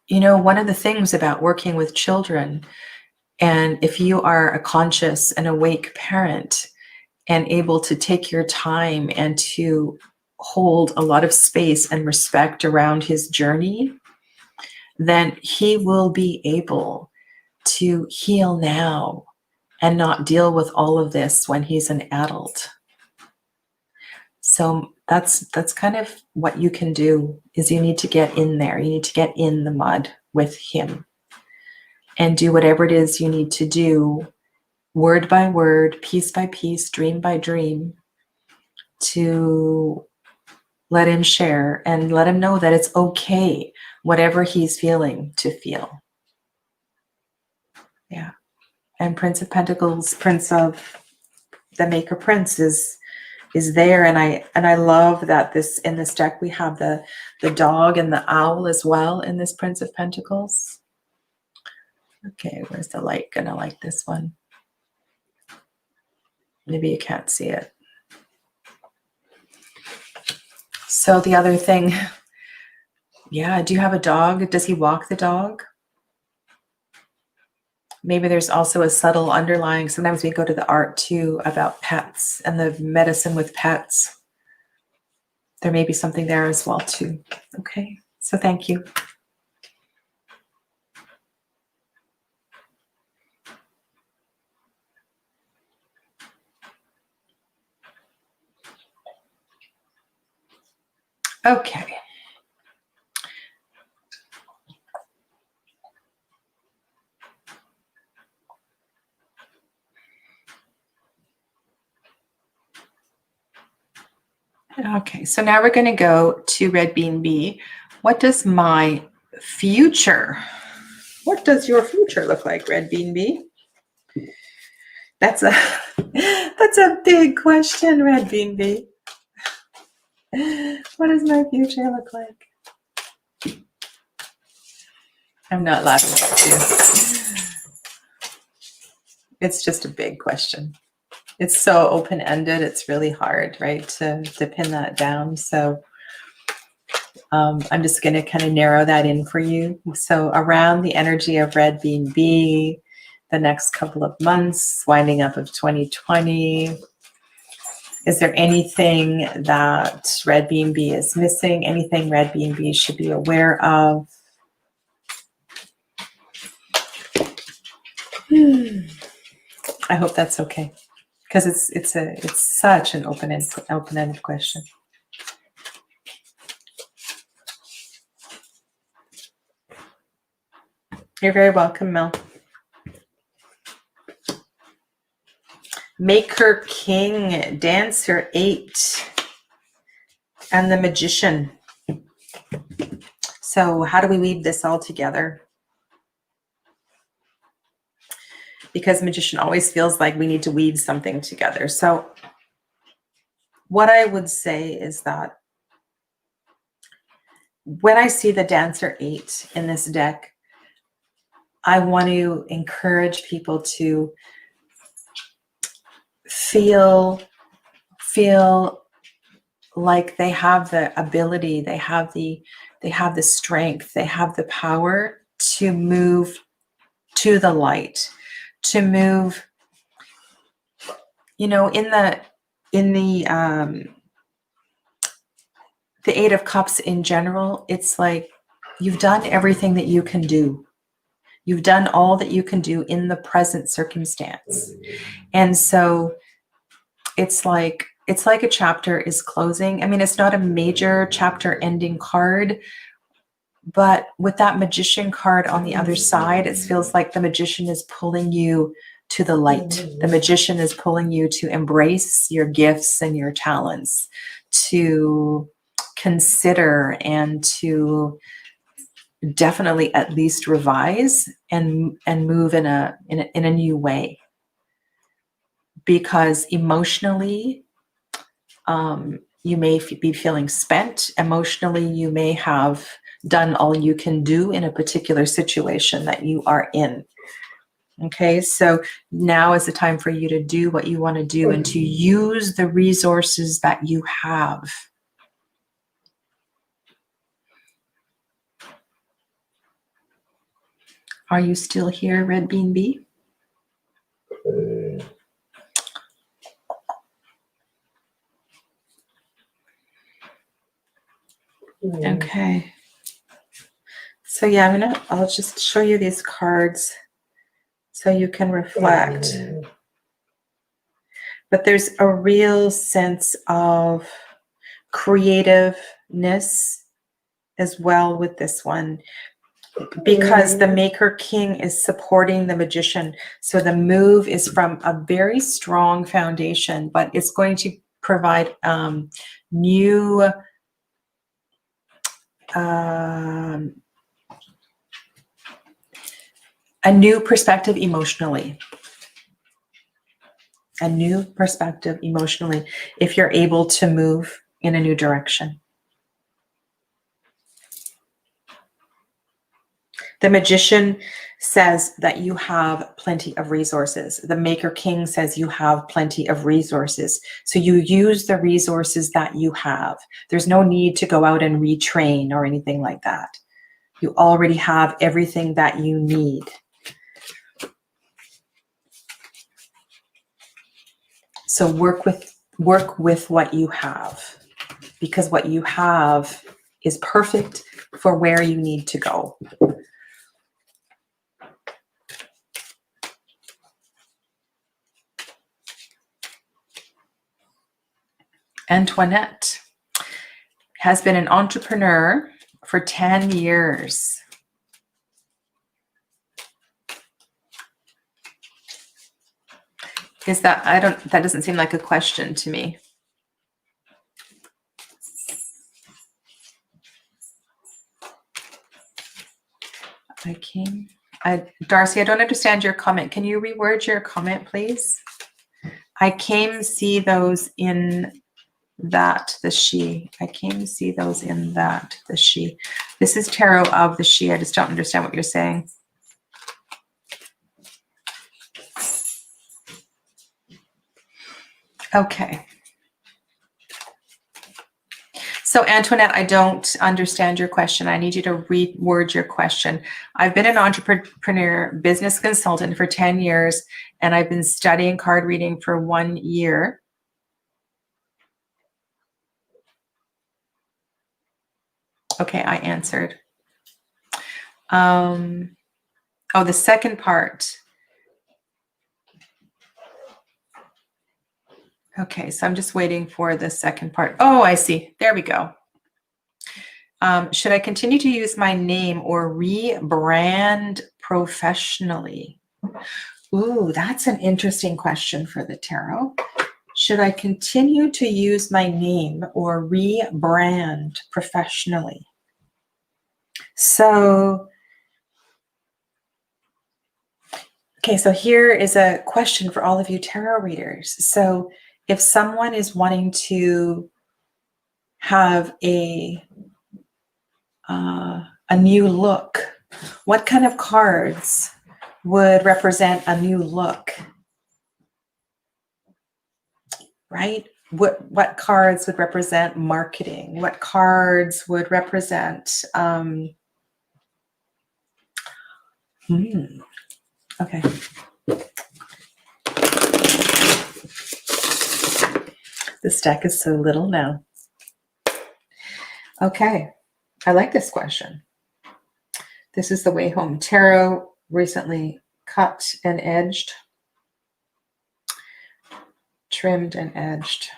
A: you know, one of the things about working with children, and if you are a conscious and awake parent and able to take your time and to hold a lot of space and respect around his journey, then he will be able to heal now and not deal with all of this when he's an adult. So that's kind of what you can do, is you need to get in there. You need to get in the mud with him and do whatever it is you need to do, word by word, piece by piece, dream by dream, to let him share and let him know that it's okay, whatever he's feeling, to feel. Yeah. And Prince of Pentacles, Prince of the Maker Prince is there, and I love that in this deck we have the dog and the owl as well in this Prince of Pentacles. Okay, where's the light gonna like this one? Maybe you can't see it. So the other thing, yeah, do you have a dog? Does he walk the dog? Maybe there's also a subtle underlying, sometimes we go to the art too about pets and the medicine with pets. There may be something there as well too. Okay, so thank you. Okay. Okay, so now we're going to go to Red Bean B. What does my future, what does your future look like, Red Bean B? That's a big question, Red Bean B. What does my future look like? I'm not laughing at you. It's just a big question. It's so open-ended. It's really hard, right, to pin that down. So I'm just going to kind of narrow that in for you. So around the energy of Red Bean B, the next couple of months, winding up of 2020, is there anything that Red Bean B is missing? Anything Red Bean B should be aware of? I hope that's okay, because it's such an open-ended question. You're very welcome, Mel. Maker King, Dancer 8, and the Magician. So how do we weave this all together? Because Magician always feels like we need to weave something together. So what I would say is that when I see the Dancer 8 in this deck, I want to encourage people to feel like they have the ability, they have the strength, they have the power to move to the light, to move, in the Eight of Cups in general. It's like you've done everything that you can do. You've done all that you can do in the present circumstance. And so it's like a chapter is closing. I mean, it's not a major chapter ending card, but with that Magician card on the other side, it feels like the Magician is pulling you to the light. The Magician is pulling you to embrace your gifts and your talents, to consider and to definitely at least revise and move in a new way. Because emotionally, you may be feeling spent. Emotionally, you may have done all you can do in a particular situation that you are in. Okay, so now is the time for you to do what you want to do and to use the resources that you have. Are you still here, Red Bean Bee? Okay. So yeah, I'll just show you these cards so you can reflect. But there's a real sense of creativeness as well with this one, because the Maker King is supporting the Magician. So the move is from a very strong foundation, but it's going to provide new a new perspective emotionally. A new perspective emotionally if you're able to move in a new direction. The Magician says that you have plenty of resources. The Maker King says you have plenty of resources. So you use the resources that you have. There's no need to go out and retrain or anything like that. You already have everything that you need. So work with what you have, because what you have is perfect for where you need to go. Antoinette has been an entrepreneur for 10 years. That doesn't seem like a question to me. Darcy, I don't understand your comment. Can you reword your comment, please? I came see those in that, the she. I came see those in that, the she. This is tarot of the she. I just don't understand what you're saying. Okay. So Antoinette, I don't understand your question. I need you to reword your question. I've been an entrepreneur, business consultant for 10 years, and I've been studying card reading for 1 year. Okay, I answered. Oh, the second part. Okay, so I'm just waiting for the second part. Oh, I see. There we go. Should I continue to use my name or rebrand professionally? Ooh, that's an interesting question for the tarot. Should I continue to use my name or rebrand professionally? So, okay, so here is a question for all of you tarot readers. So if someone is wanting to have a new look What kind of cards would represent a new look, right? What cards would represent marketing? What cards would represent, okay. This deck is so little now. Okay, I like this question. This is the Way Home Tarot, recently cut and edged, trimmed and edged.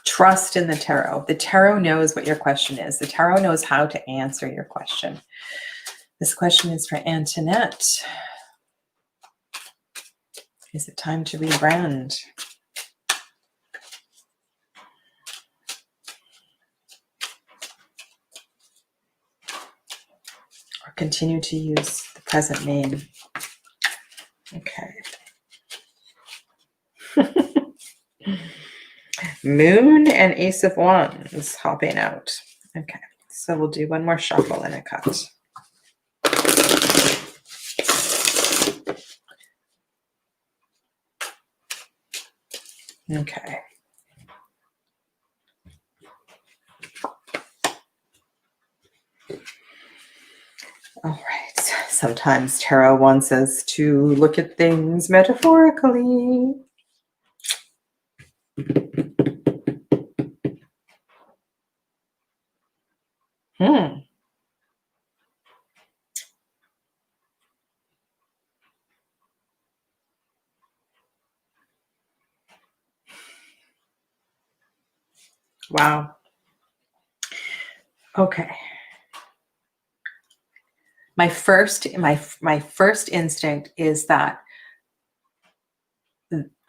A: Trust in the tarot. The tarot knows what your question is. The tarot knows how to answer your question. This question is for Antoinette. Is it time to rebrand? Or continue to use the present name? Okay. Moon and Ace of Wands hopping out. Okay, so we'll do one more shuffle and a cut. Okay. All right. Sometimes tarot wants us to look at things metaphorically. Wow. Okay. My first instinct is that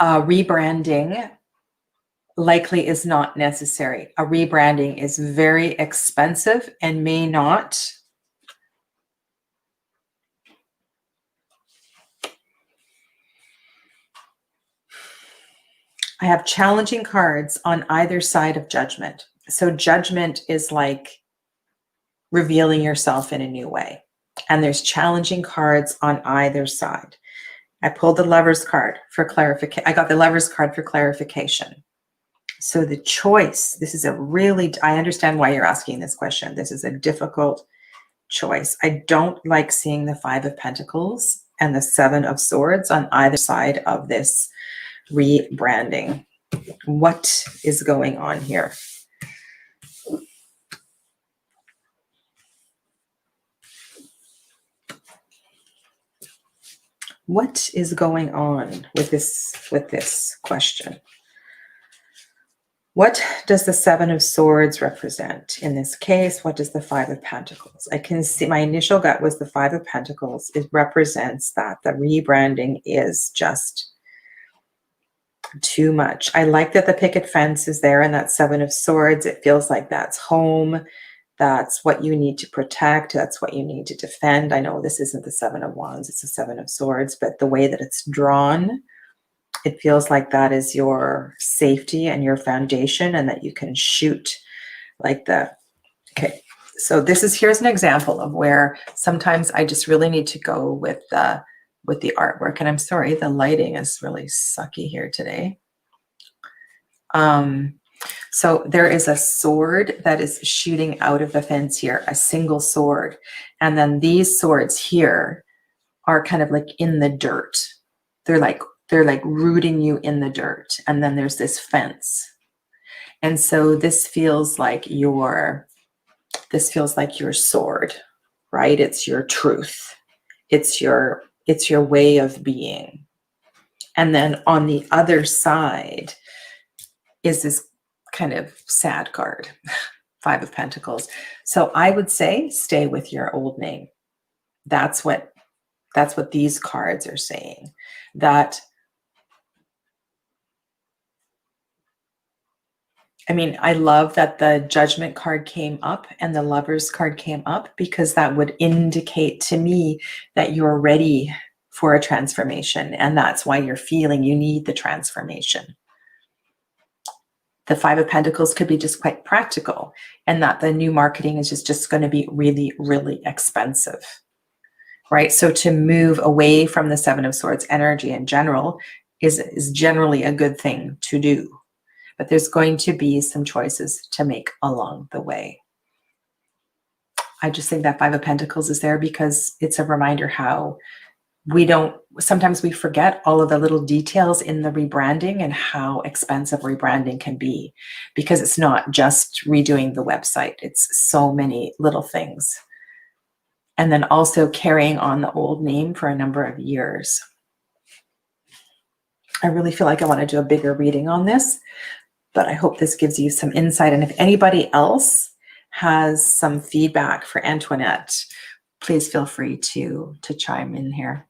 A: rebranding likely is not necessary. A rebranding is very expensive and may not I have challenging cards on either side of judgment. So judgment is like revealing yourself in a new way. And there's challenging cards on either side. I pulled the Lover's card for clarification. I got the Lover's card for clarification. So the choice, this is a really, I understand why you're asking this question. This is a difficult choice. I don't like seeing the Five of Pentacles and the Seven of Swords on either side of this rebranding. What is going on here? What is going on with this question? What does the Seven of Swords represent in this case? What does the Five of Pentacles? I can see my initial gut was the Five of Pentacles. It represents that the rebranding is just too much. I like that the picket fence is there and that Seven of Swords. It feels like that's home. That's what you need to protect. That's what you need to defend. I know this isn't the Seven of Wands. It's the Seven of Swords, but the way that it's drawn, it feels like that is your safety and your foundation and that you can shoot like that. Okay. So here's an example of where sometimes I just really need to go with the artwork. And I'm sorry, the lighting is really sucky here today. So there is a sword that is shooting out of the fence here, a single sword. And then these swords here are kind of like in the dirt. They're like rooting you in the dirt. And then there's this fence. And so this feels like your sword, right? It's your truth. It's your way of being. And then on the other side is this kind of sad card, Five of Pentacles. So I would say stay with your old name. That's what these cards are saying. That I mean, I love that the Judgment card came up and the Lovers card came up, because that would indicate to me that you're ready for a transformation, and that's why you're feeling you need the transformation. The Five of Pentacles could be just quite practical, and that the new marketing is just going to be really, really expensive, right? So to move away from the Seven of Swords energy in general is generally a good thing to do. But there's going to be some choices to make along the way. I just think that Five of Pentacles is there because it's a reminder how sometimes we forget all of the little details in the rebranding and how expensive rebranding can be, because it's not just redoing the website. It's so many little things. And then also carrying on the old name for a number of years. I really feel like I want to do a bigger reading on this, but I hope this gives you some insight. And if anybody else has some feedback for Antoinette, please feel free to chime in here.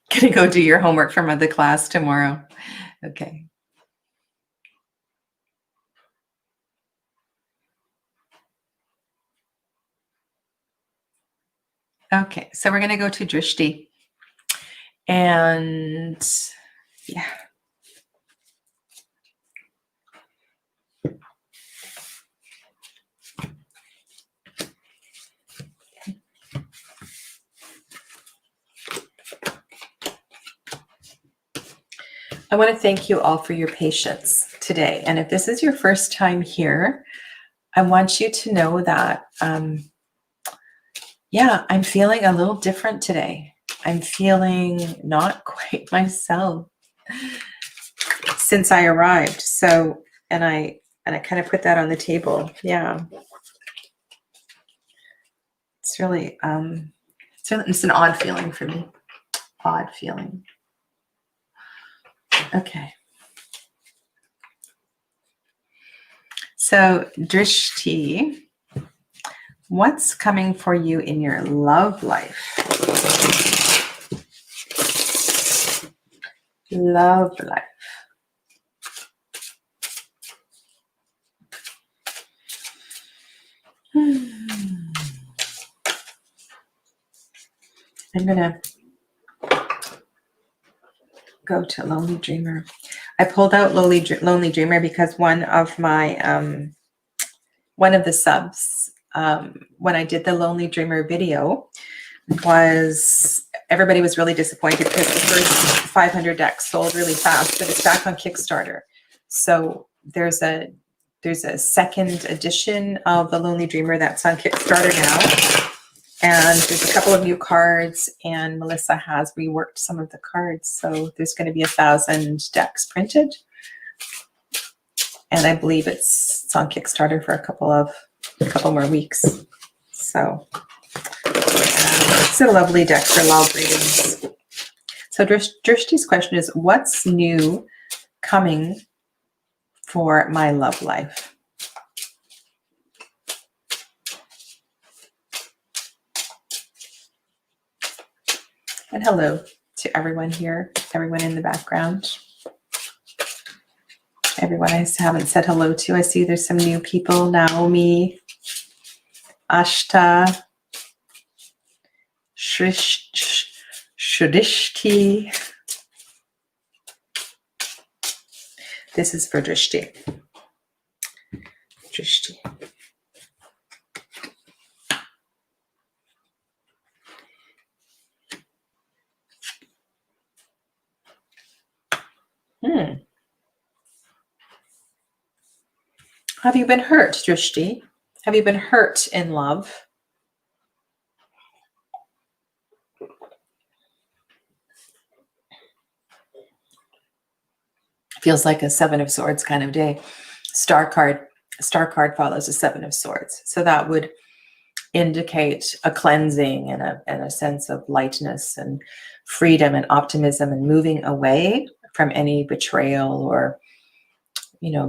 A: Gonna go do your homework from the class tomorrow. Okay. Okay, so we're gonna go to Drishti. And yeah. I want to thank you all for your patience today. And if this is your first time here, I want you to know that, yeah, I'm feeling a little different today. I'm feeling not quite myself since I arrived. So, and I kind of put that on the table. Yeah. It's really, it's an odd feeling for me. Odd feeling. Okay. So, Drishti, what's coming for you in your love life? Love life. I'm going to go to Lonely Dreamer. I pulled out Lonely Dreamer because one of my, one of the subs, when I did the Lonely Dreamer video, everybody was really disappointed because the first 500 decks sold really fast, but it's back on Kickstarter. So there's a second edition of the Lonely Dreamer that's on Kickstarter now. And there's a couple of new cards, and Melissa has reworked some of the cards. So there's going to be 1,000 decks printed. And I believe it's on Kickstarter for a couple more weeks. So it's a lovely deck for love readings. So Drishti's question is, what's new coming for my love life? And hello to everyone here, everyone in the background. Everyone I haven't said hello to. I see there's some new people. Naomi, Ashta, Shrishti. This is for Drishti. Drishti. Have you been hurt, Drishti? Have you been hurt in love? Feels like a Seven of Swords kind of day. Star card follows a Seven of Swords. So that would indicate a cleansing and a sense of lightness and freedom and optimism and moving away from any betrayal or,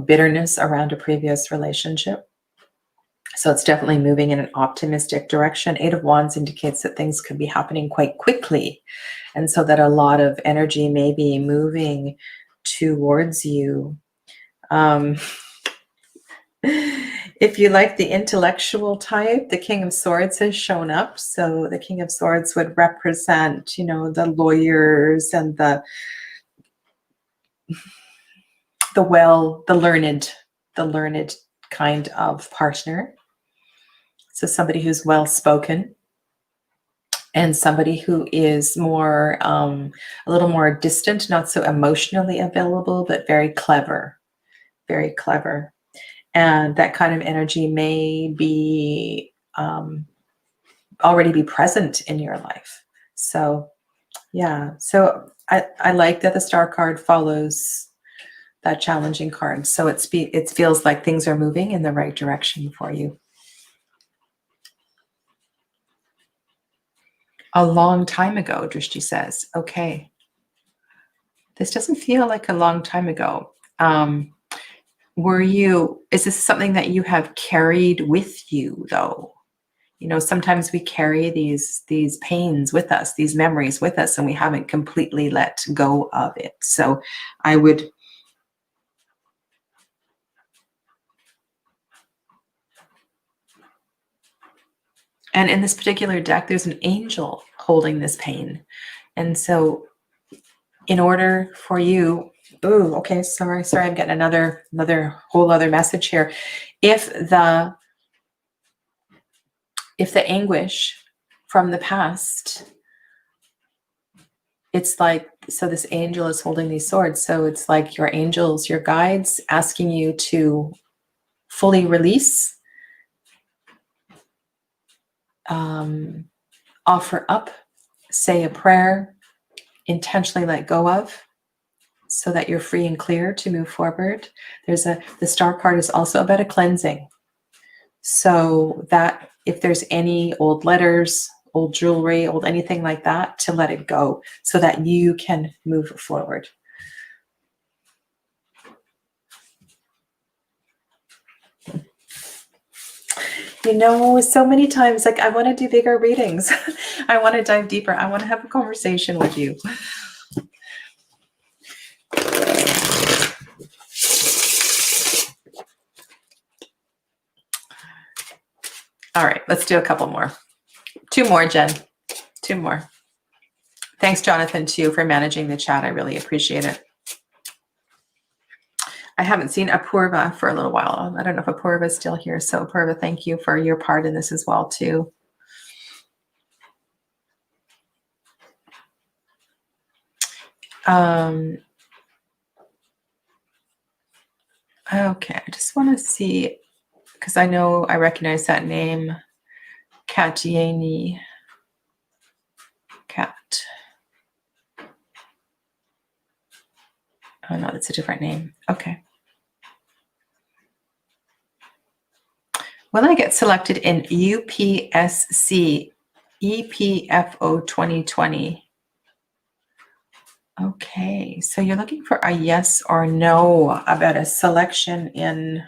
A: bitterness around a previous relationship. So it's definitely moving in an optimistic direction. Eight of Wands indicates that things could be happening quite quickly. And so that a lot of energy may be moving towards you. If you like the intellectual type, the King of Swords has shown up. So the King of Swords would represent, the lawyers and the learned kind of partner. So somebody who's well-spoken and somebody who is more, a little more distant, not so emotionally available, but very clever, very clever. And that kind of energy may be already be present in your life. So yeah, so I like that the Star card follows that challenging card. So it feels like things are moving in the right direction for you. A long time ago, Drishti says. Okay. This doesn't feel like a long time ago. Is this something that you have carried with you though? Sometimes we carry these pains with us, these memories with us, and we haven't completely let go of it. So I would, and in this particular deck, there's an angel holding this pain. And so in order for you, okay, sorry, I'm getting another whole other message here. If the anguish from the past, it's like, so this angel is holding these swords. So it's like your angels, your guides asking you to fully release, offer up, say a prayer, intentionally let go of, so that you're free and clear to move forward. The Star card is also about a cleansing. So that if there's any old letters, old jewelry, old anything like that, to let it go so that you can move forward. So many times, like, I want to do bigger readings. I want to dive deeper. I want to have a conversation with you. All right, let's do a couple more. 2 more, Jen. 2 more. Thanks, Jonathan, too, for managing the chat. I really appreciate it. I haven't seen Apurva for a little while. I don't know if Apurva is still here. So Apurva, thank you for your part in this as well, too. Okay, I just want to see, because I know I recognize that name, Katyeni. Cat. Oh no, that's a different name. Okay. Will I get selected in UPSC EPFO 2020? Okay, so you're looking for a yes or no about a selection in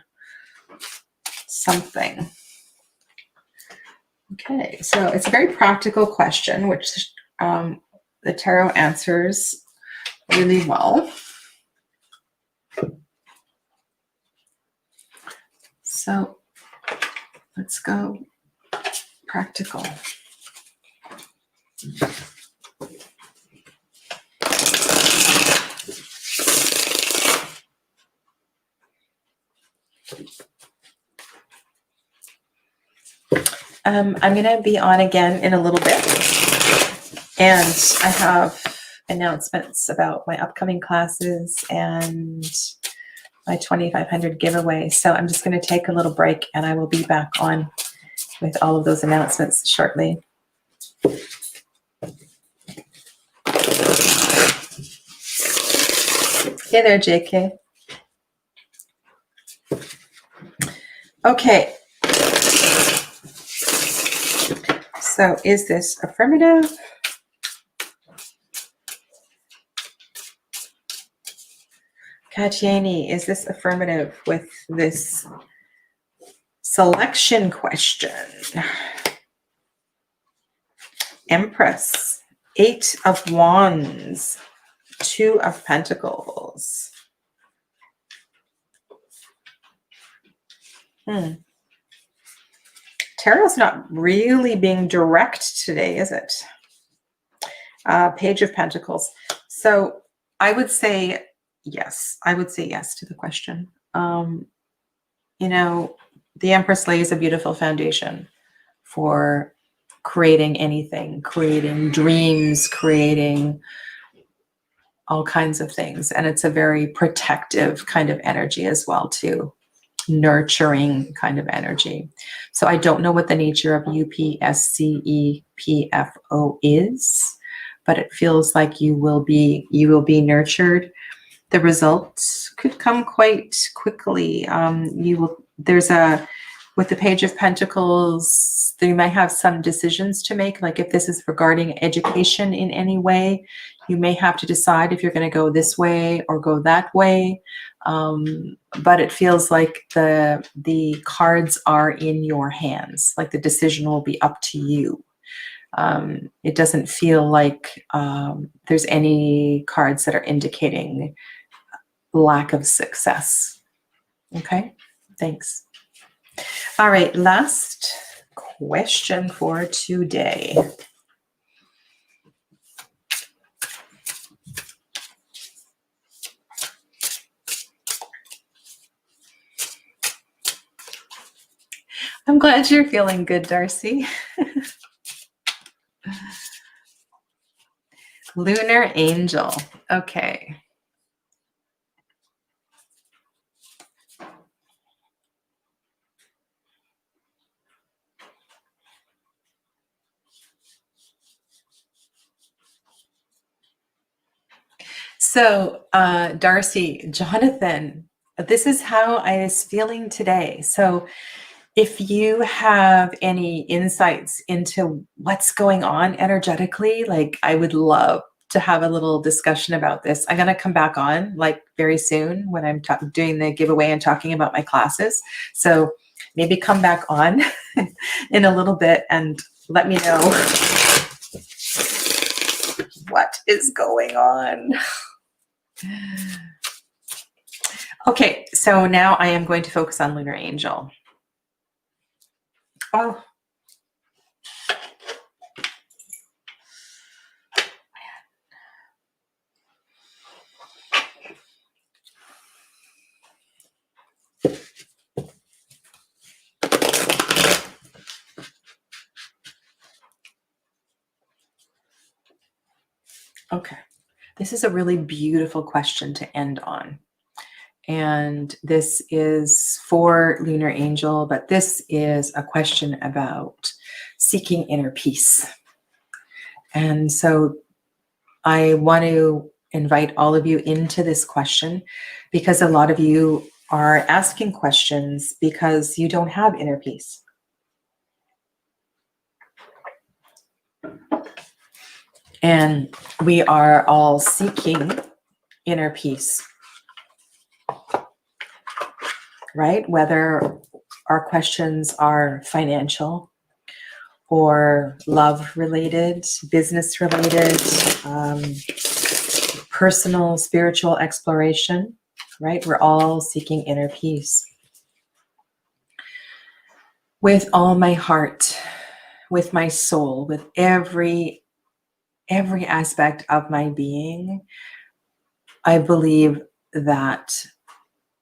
A: something. Okay, so it's a very practical question, which the tarot answers really well. So let's go practical. I'm going to be on again in a little bit, and I have announcements about my upcoming classes and my 2,500 giveaway. So I'm just going to take a little break, and I will be back on with all of those announcements shortly. Hey there, JK. Okay. So is this affirmative? Katyeni, is this affirmative with this selection question? Empress, 8 of Wands. Two of Pentacles. Tarot's not really being direct today, is it? Page of Pentacles. So I would say yes. I would say yes to the question. You know, the Empress lays a beautiful foundation for creating anything, creating dreams, creating all kinds of things. And it's a very protective kind of energy as well, too. Nurturing kind of energy. So I don't know what the nature of UPSCEPFO is, but it feels like you will be nurtured. The results could come quite quickly. With the Page of Pentacles, you might have some decisions to make. Like if this is regarding education in any way, you may have to decide if you're going to go this way or go that way. But it feels like the cards are in your hands. Like the decision will be up to you. It doesn't feel like there's any cards that are indicating lack of success. Okay, thanks. All right, last question for today. I'm glad you're feeling good, Darcy. Lunar Angel. Okay. So, Darcy, Jonathan, this is how I was feeling today. So, if you have any insights into what's going on energetically, like I would love to have a little discussion about this. I'm going to come back on like very soon when I'm doing the giveaway and talking about my classes. So maybe come back on in a little bit and let me know what is going on. Okay, so now I am going to focus on Lunar Angel. Oh. Okay, this is a really beautiful question to end on. And this is for Lunar Angel, but this is a question about seeking inner peace. And so I want to invite all of you into this question because a lot of you are asking questions because you don't have inner peace. And we are all seeking inner peace, right? Whether our questions are financial or love related, business related, personal, spiritual exploration, right? We're all seeking inner peace. With all my heart, with my soul, with every aspect of my being, I believe that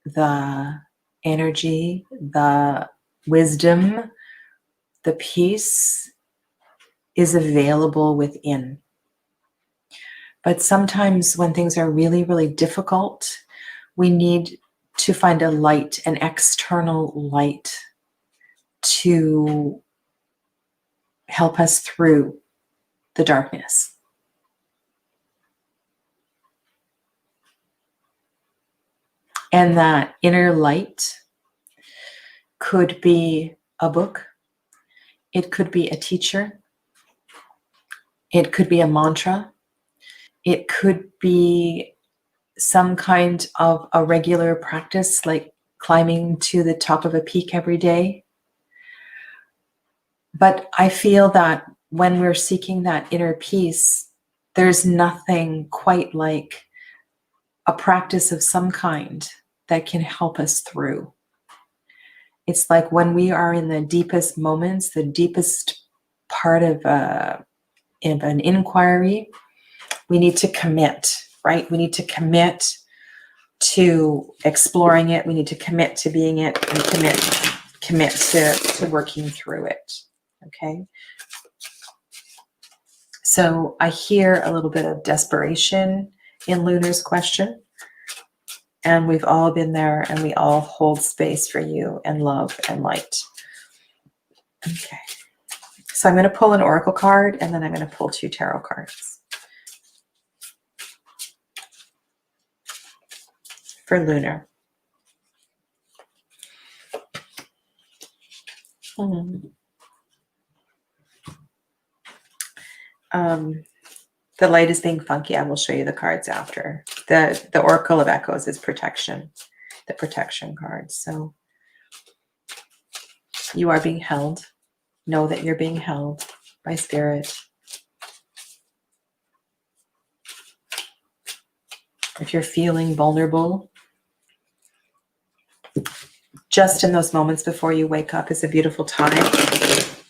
A: the energy, the wisdom, the peace is available within. But sometimes when things are really, really difficult, we need to find a light, an external light to help us through the darkness. And that inner light could be a book. It could be a teacher. It could be a mantra. It could be some kind of a regular practice, like climbing to the top of a peak every day. But I feel that when we're seeking that inner peace, there's nothing quite like a practice of some kind that can help us through. It's like when we are in the deepest moments, the deepest part of an inquiry, we need to commit, right? We need to commit to exploring it. We need to commit to being it, and commit to working through it. Okay. So I hear a little bit of desperation in Lunar's question. And we've all been there, and we all hold space for you and love and light. Okay. So I'm going to pull an oracle card, and then I'm going to pull 2 tarot cards for Lunar. The light is being funky. I will show you the cards after. The Oracle of Echoes is protection, the protection card. So you are being held. Know that you're being held by Spirit. If you're feeling vulnerable, just in those moments before you wake up is a beautiful time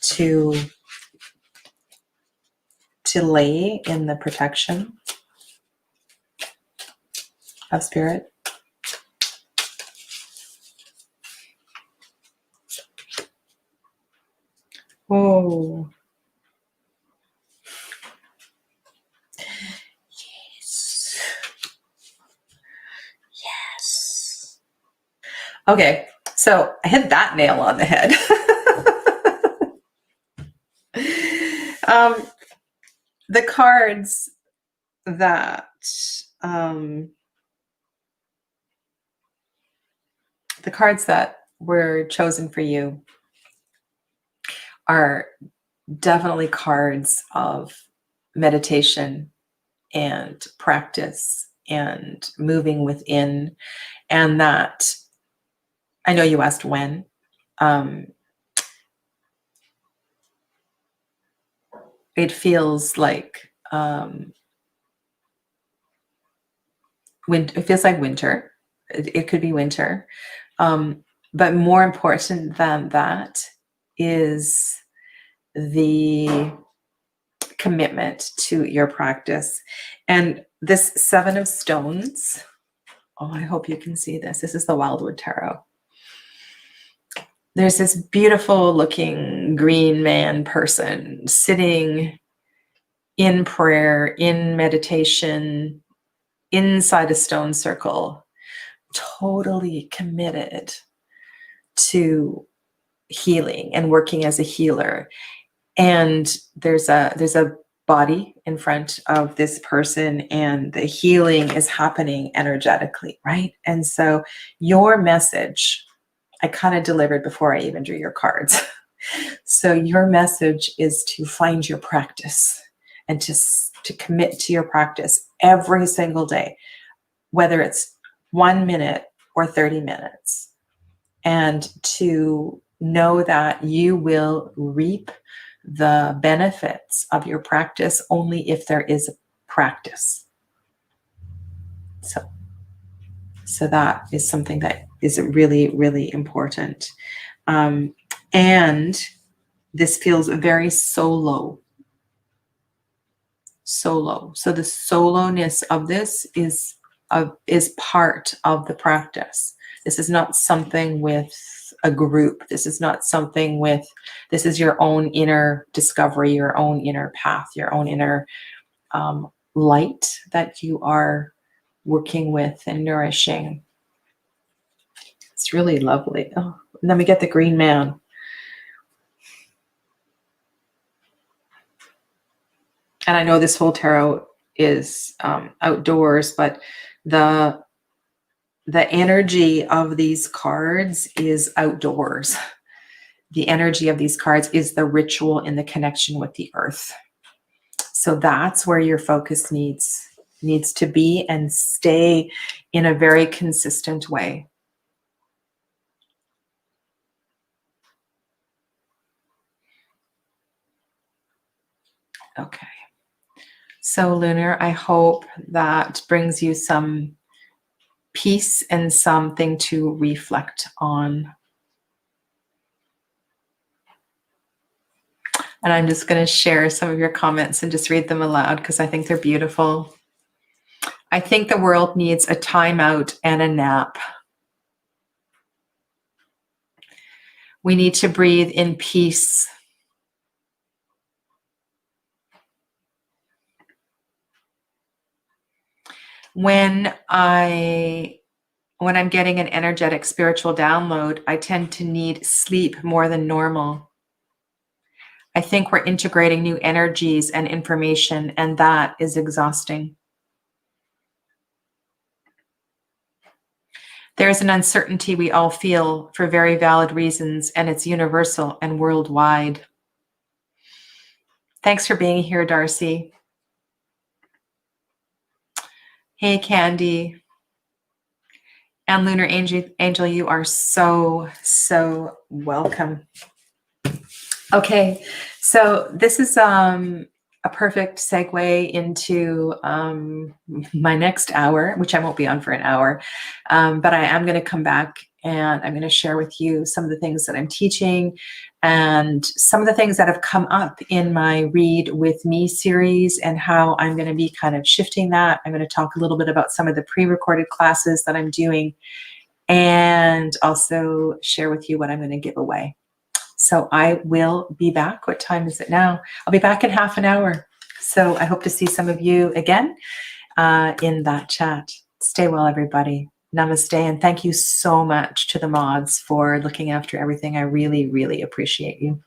A: to lay in the protection of Spirit. Oh, yes. Yes. Okay, so I hit that nail on the head. The cards that were chosen for you are definitely cards of meditation and practice and moving within. And that, I know you asked when. It feels like it feels like winter. It could be winter. But more important than that is the commitment to your practice. And this 7 of Stones, oh, I hope you can see this. This is the Wildwood Tarot. There's this beautiful looking green man person sitting in prayer, in meditation, inside a stone circle, totally committed to healing and working as a healer. And there's a body in front of this person, and the healing is happening energetically, right? And so your message, I kind of delivered before I even drew your cards. So your message is to find your practice and to commit to your practice every single day, whether it's 1 minute or 30 minutes, and to know that you will reap the benefits of your practice only if there is a practice. So that is something that is really, really important. And this feels very solo. So the soloness of this is part of the practice. This is not something with a group. This is not something with, this is your own inner discovery, your own inner path, your own inner light that you are working with and nourishing. It's really lovely. Oh, and then we get the green man. And I know this whole tarot is outdoors, but the energy of these cards is outdoors. The energy of these cards is the ritual in the connection with the earth. So that's where your focus needs to be and stay in a very consistent way. Okay. So Lunar, I hope that brings you some piece and something to reflect on. And I'm just going to share some of your comments and just read them aloud because I think they're beautiful. I think the world needs a timeout and a nap. We need to breathe in peace. When I'm getting an energetic spiritual download, I tend to need sleep more than normal. I think we're integrating new energies and information, and that is exhausting. There's an uncertainty we all feel for very valid reasons, and it's universal and worldwide. Thanks for being here, Darcy. Hey, Candy. And Lunar Angel, you are so welcome. Okay, so this is a perfect segue into my next hour, which I won't be on for an hour, but I am going to come back and I'm going to share with you some of the things that I'm teaching and some of the things that have come up in my Read With Me series and how I'm going to be kind of shifting that. I'm going to talk a little bit about some of the pre-recorded classes that I'm doing and also share with you what I'm going to give away. So I will be back. What time is it now? I'll be back in half an hour. So I hope to see some of you again in that chat. Stay well, everybody. Namaste. And thank you so much to the mods for looking after everything. I really, really appreciate you.